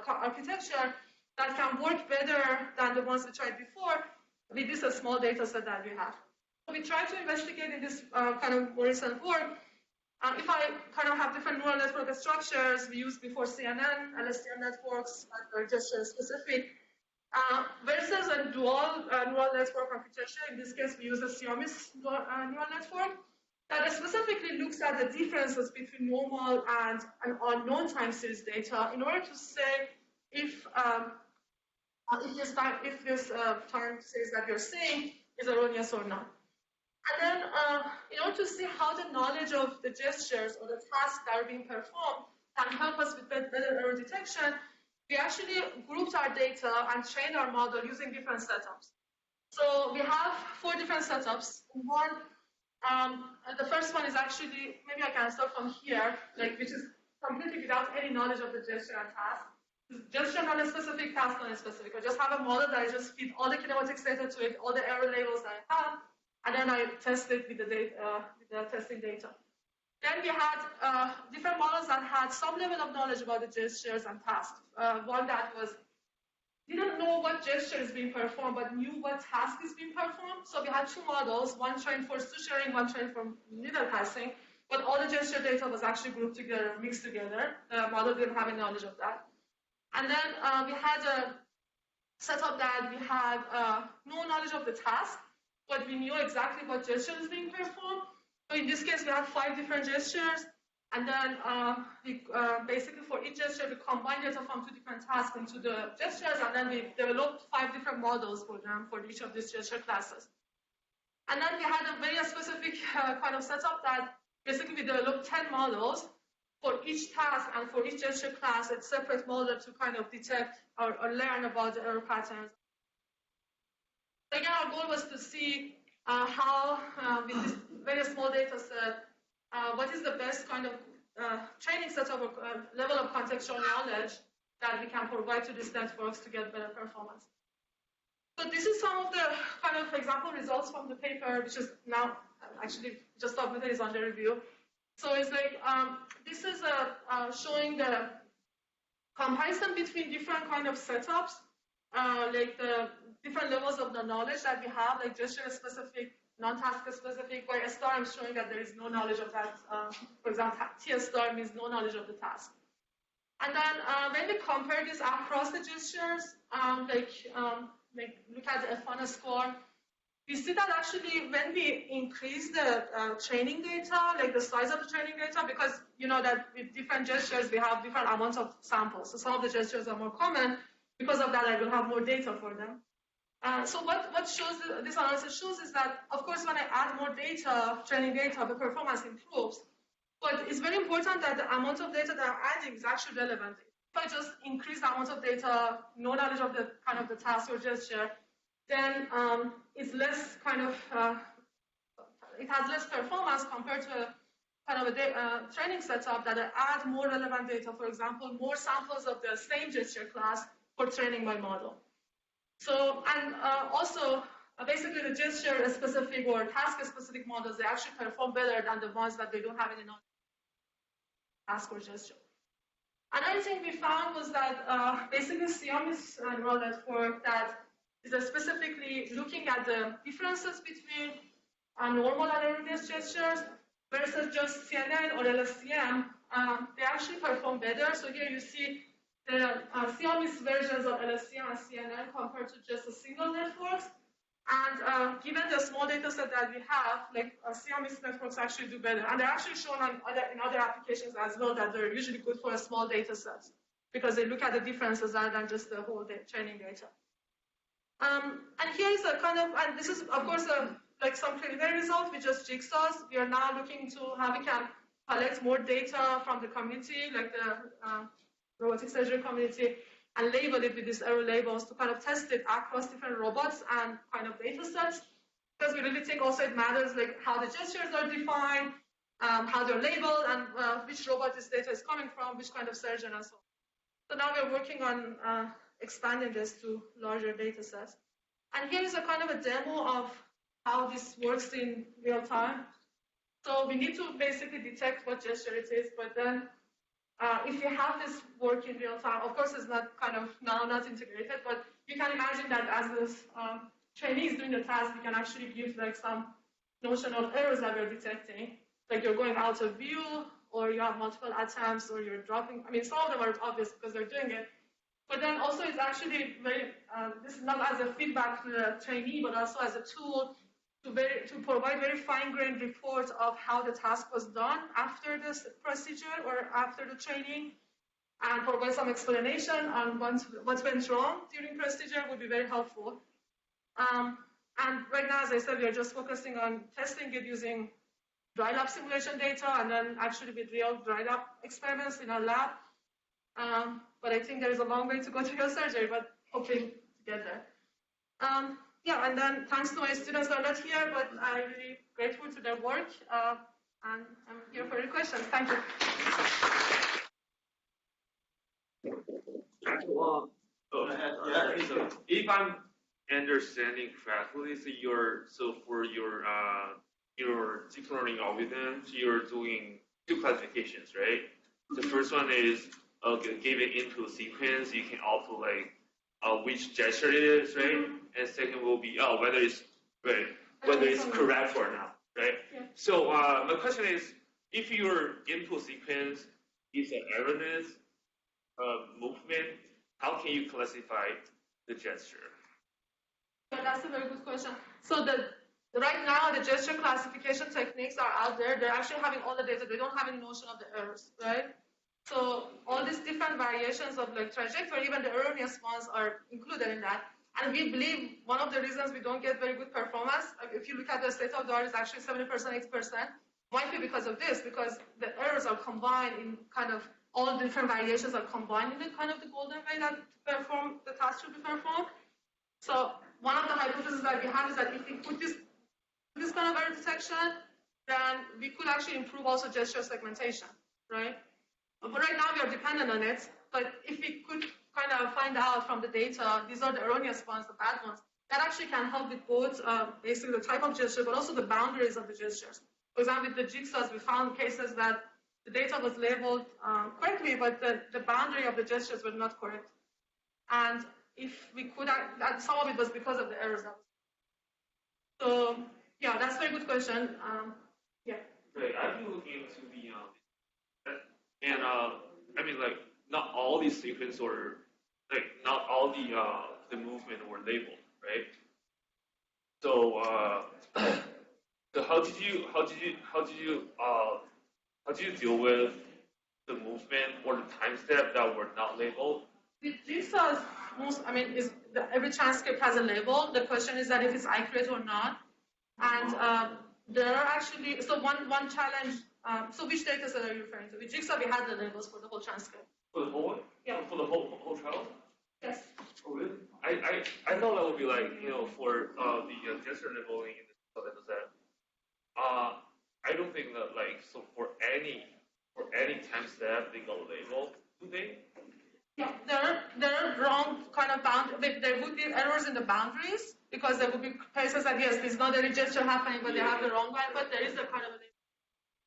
[SPEAKER 7] architecture that can work better than the ones we tried before with this small data set that we have? So we tried to investigate in this kind of more recent work. If I kind of have different neural network structures we used before CNN, LSTM networks that are gesture specific, versus a dual neural network architecture. In this case, we use a Siamese neural network that specifically looks at the differences between normal and an unknown time series data in order to say if this time series that you're seeing is erroneous or not. And then in order to see how the knowledge of the gestures or the tasks that are being performed can help us with better error detection, we actually grouped our data and trained our model using different setups. So we have 4 different setups. One, the first one is actually, maybe I can start from here, which is completely without any knowledge of the gesture and task. Gesture non-specific, task non-specific. I just have a model that I just feed all the kinematics data to it, all the error labels that I have, and then I test it with the testing data. Then we had different models that had some level of knowledge about the gestures and tasks. One that didn't know what gesture is being performed, but knew what task is being performed. So we had 2 models, one trained for suturing, one trained for needle passing, but all the gesture data was actually grouped together, mixed together. The model didn't have any knowledge of that. And then we had a setup that we had no knowledge of the task, but we knew exactly what gesture is being performed. So in this case, we had 5 different gestures. And then we basically for each gesture, we combined data from 2 different tasks into the gestures, and then we developed 5 different models for them for each of these gesture classes. And then we had a very specific kind of setup that basically we developed 10 models for each task and for each gesture class, a separate model to kind of detect or learn about the error patterns. Again, our goal was to see how, with this very small data set, what is the best kind of training setup or level of contextual knowledge that we can provide to these networks to get better performance. So this is some of the kind of example results from the paper, which is now actually just submitted, is under review. So it's this is showing the comparison between different kind of setups, the different levels of the knowledge that we have, like gesture specific, non-task specific, where a star I'm showing that there is no knowledge of that. For example, T star means no knowledge of the task. And then when we compare this across the gestures, look at the F1 score, we see that actually when we increase the training data, like the size of the training data, because you know that with different gestures we have different amounts of samples. So some of the gestures are more common. Because of that, I will have more data for them. So what shows this analysis shows is that, of course, when I add more data, training data, the performance improves. But it's very important that the amount of data that I'm adding is actually relevant. If I just increase the amount of data, no knowledge of the kind of the task or gesture, then it's less kind of, it has less performance compared to a kind of a training setup that I add more relevant data, for example, more samples of the same gesture class for training my model. So, and also, basically the gesture-specific or task-specific models, they actually perform better than the ones that they don't have any knowledge of task or gesture. Another thing we found was that basically Siamese neural network that is specifically looking at the differences between normal and erroneous gestures versus just CNN or LSTM, they actually perform better. So here you see the Siamese versions of LSTM and CNN compared to just a single networks. And given the small data set that we have, Siamese networks actually do better. And they're actually shown in other applications as well that they're usually good for a small data set because they look at the differences rather than just the whole training data. And here is a kind of, and this is of course some preliminary results with just jigsaws. We are now looking to how we can collect more data from the community, like the robotic surgery community, and label it with these error labels to kind of test it across different robots and kind of data sets. Because we really think also it matters like how the gestures are defined, how they're labeled, and which robot this data is coming from, which kind of surgeon and so on. So now we're working on expanding this to larger data sets. And here is a kind of a demo of how this works in real time. So we need to basically detect what gesture it is, but then if you have this work in real time, of course it's not kind of now not integrated, but you can imagine that as this trainee is doing the task, we can actually give like some notion of errors that we're detecting, like you're going out of view, or you have multiple attempts, or you're dropping. I mean, some of them are obvious because they're doing it, but then also it's actually very, this is not as a feedback to the trainee, but also as a tool to provide very fine-grained report of how the task was done after this procedure or after the training, and provide some explanation on what went wrong during procedure would be very helpful. And right now, as I said, we are just focusing on testing it using dry lab simulation data and then actually with real dry lab experiments in our lab. But I think there is a long way to go to real surgery, but hoping to get there. Yeah, and then thanks to my students who are not here, but I'm really grateful to their work. And I'm here for your questions. Thank you.
[SPEAKER 8] Well, if I'm understanding correctly, so for your deep learning algorithms, you're doing two classifications, right? The first one is given input sequence, you can also like which gesture it is, right? And second will be whether it's correct or not, right?
[SPEAKER 7] Yeah.
[SPEAKER 8] So my question is, if your input sequence is an erroneous movement, how can you classify the gesture?
[SPEAKER 7] Yeah, that's a very good question. So right now, the gesture classification techniques are out there. They're actually having all the data. They don't have any notion of the errors, right? So all these different variations of like trajectory, even the erroneous ones are included in that. And we believe one of the reasons we don't get very good performance, if you look at the state of the art, is actually 70%, 80%, might be because of this, because the errors are combined in kind of all the different variations are combined in the kind of the golden way that the task should be performed. So one of the hypotheses that we have is that if we put this kind of error detection, then we could actually improve also gesture segmentation, right? But right now we are dependent on it, but if we could kind of find out from the data, these are the erroneous ones, the bad ones, that actually can help with both basically the type of gesture, but also the boundaries of the gestures. For example, with the jigsaws, we found cases that the data was labeled correctly, but the boundary of the gestures were not correct. And if we could, some of it was because of the errors. So, yeah, that's a very good question. Yeah.
[SPEAKER 8] Right, I've been looking into the, and I mean, like, not all these sequences or, like, not all the movement were labeled, right? So, so how did you deal with the movement or the time step that were not labeled?
[SPEAKER 7] With jigsaws, every transcript has a label. The question is that if it's accurate or not. And there are actually, so one challenge, so which data set are you referring to? With jigsaw, we had the labels for the whole transcript.
[SPEAKER 8] For the whole one?
[SPEAKER 7] Yeah.
[SPEAKER 8] For the whole trial?
[SPEAKER 7] Yes.
[SPEAKER 8] Oh, really? I thought that would be like, for the gesture labeling in the data set. I don't think that so for any time step they got labeled, do they?
[SPEAKER 7] Yeah, there are wrong kind of there would be errors in the boundaries because there would be places that yes, there's not any gesture happening, but they have the wrong one, but there is a kind of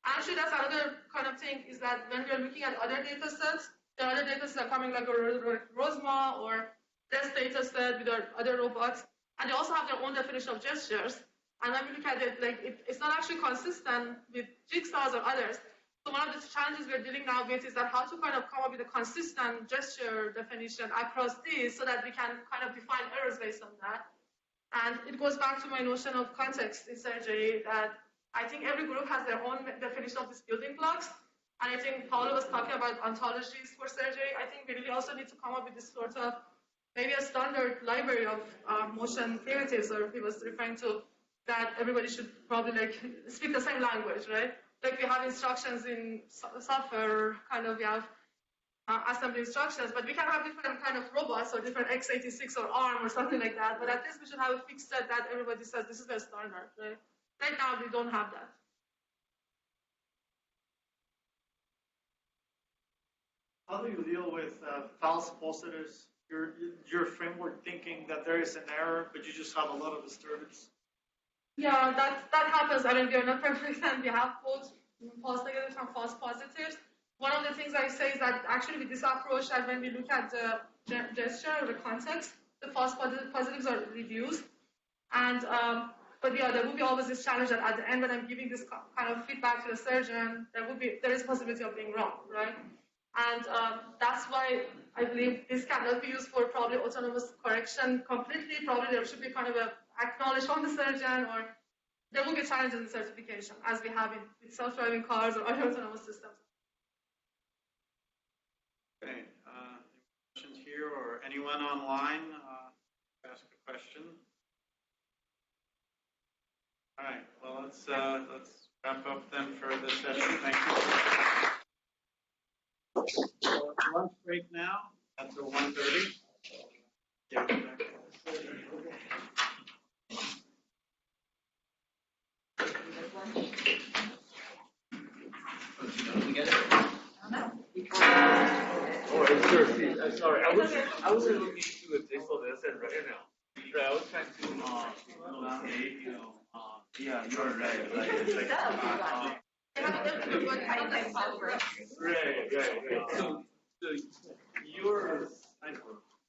[SPEAKER 7] actually that's another kind of thing is that when we're looking at other data sets, there are other data sets coming like ROSMA or this data set with other robots, and they also have their own definition of gestures. And when we look at it, it's not actually consistent with jigsaws or others. So one of the challenges we're dealing now with is that how to kind of come up with a consistent gesture definition across these so that we can kind of define errors based on that. And it goes back to my notion of context in surgery that I think every group has their own definition of these building blocks. And I think Paolo was talking about ontologies for surgery. I think we really also need to come up with this sort of maybe a standard library of motion primitives, or he was referring to that everybody should probably speak the same language, right? Like we have instructions in software, kind of we have assembly instructions, but we can have different kind of robots or different x86 or ARM or something like that, but at least we should have a fixed set that everybody says this is their standard, right? Right now, we don't have that.
[SPEAKER 9] How do you deal with false positives? Your framework thinking that there is an error, but you just have a lot of disturbance?
[SPEAKER 7] Yeah, that happens. I mean, we are not perfect, and we have both false negatives and false positives. One of the things I say is that actually with this approach, that when we look at the gesture or the context, the false positives are reduced. And but yeah, there will be always this challenge that at the end, when I'm giving this kind of feedback to the surgeon, there is a possibility of being wrong, right? And that's why I believe this cannot be used for probably autonomous correction completely. Probably there should be kind of a acknowledge from the surgeon, or there will be challenges in certification, as we have with self-driving cars or other autonomous systems.
[SPEAKER 1] Okay, questions here or anyone online ask a question? All right, well, let's wrap up then for this session. Thank you. So lunch break now until 1:30. Yeah.
[SPEAKER 8] Oh, sorry. I was looking into the digital data set right now. Right, I was trying to yeah, you're right. Like, it's like right. So you're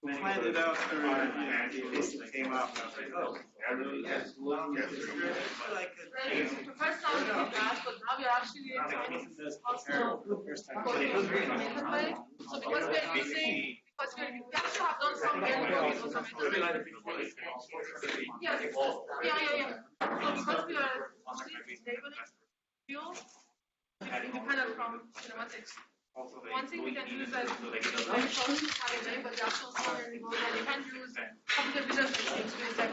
[SPEAKER 1] planned it out for in case it came up. I was like, oh,
[SPEAKER 7] First time we did that, but now we are actually trying to also go in a different way. So because we are using, we actually have done some very work in automated. Yes. Yeah. So because we are labeling fuel, independent from kinematics. One thing we can use is very close to Saturday, but the actual standard that you can use computer vision techniques to detect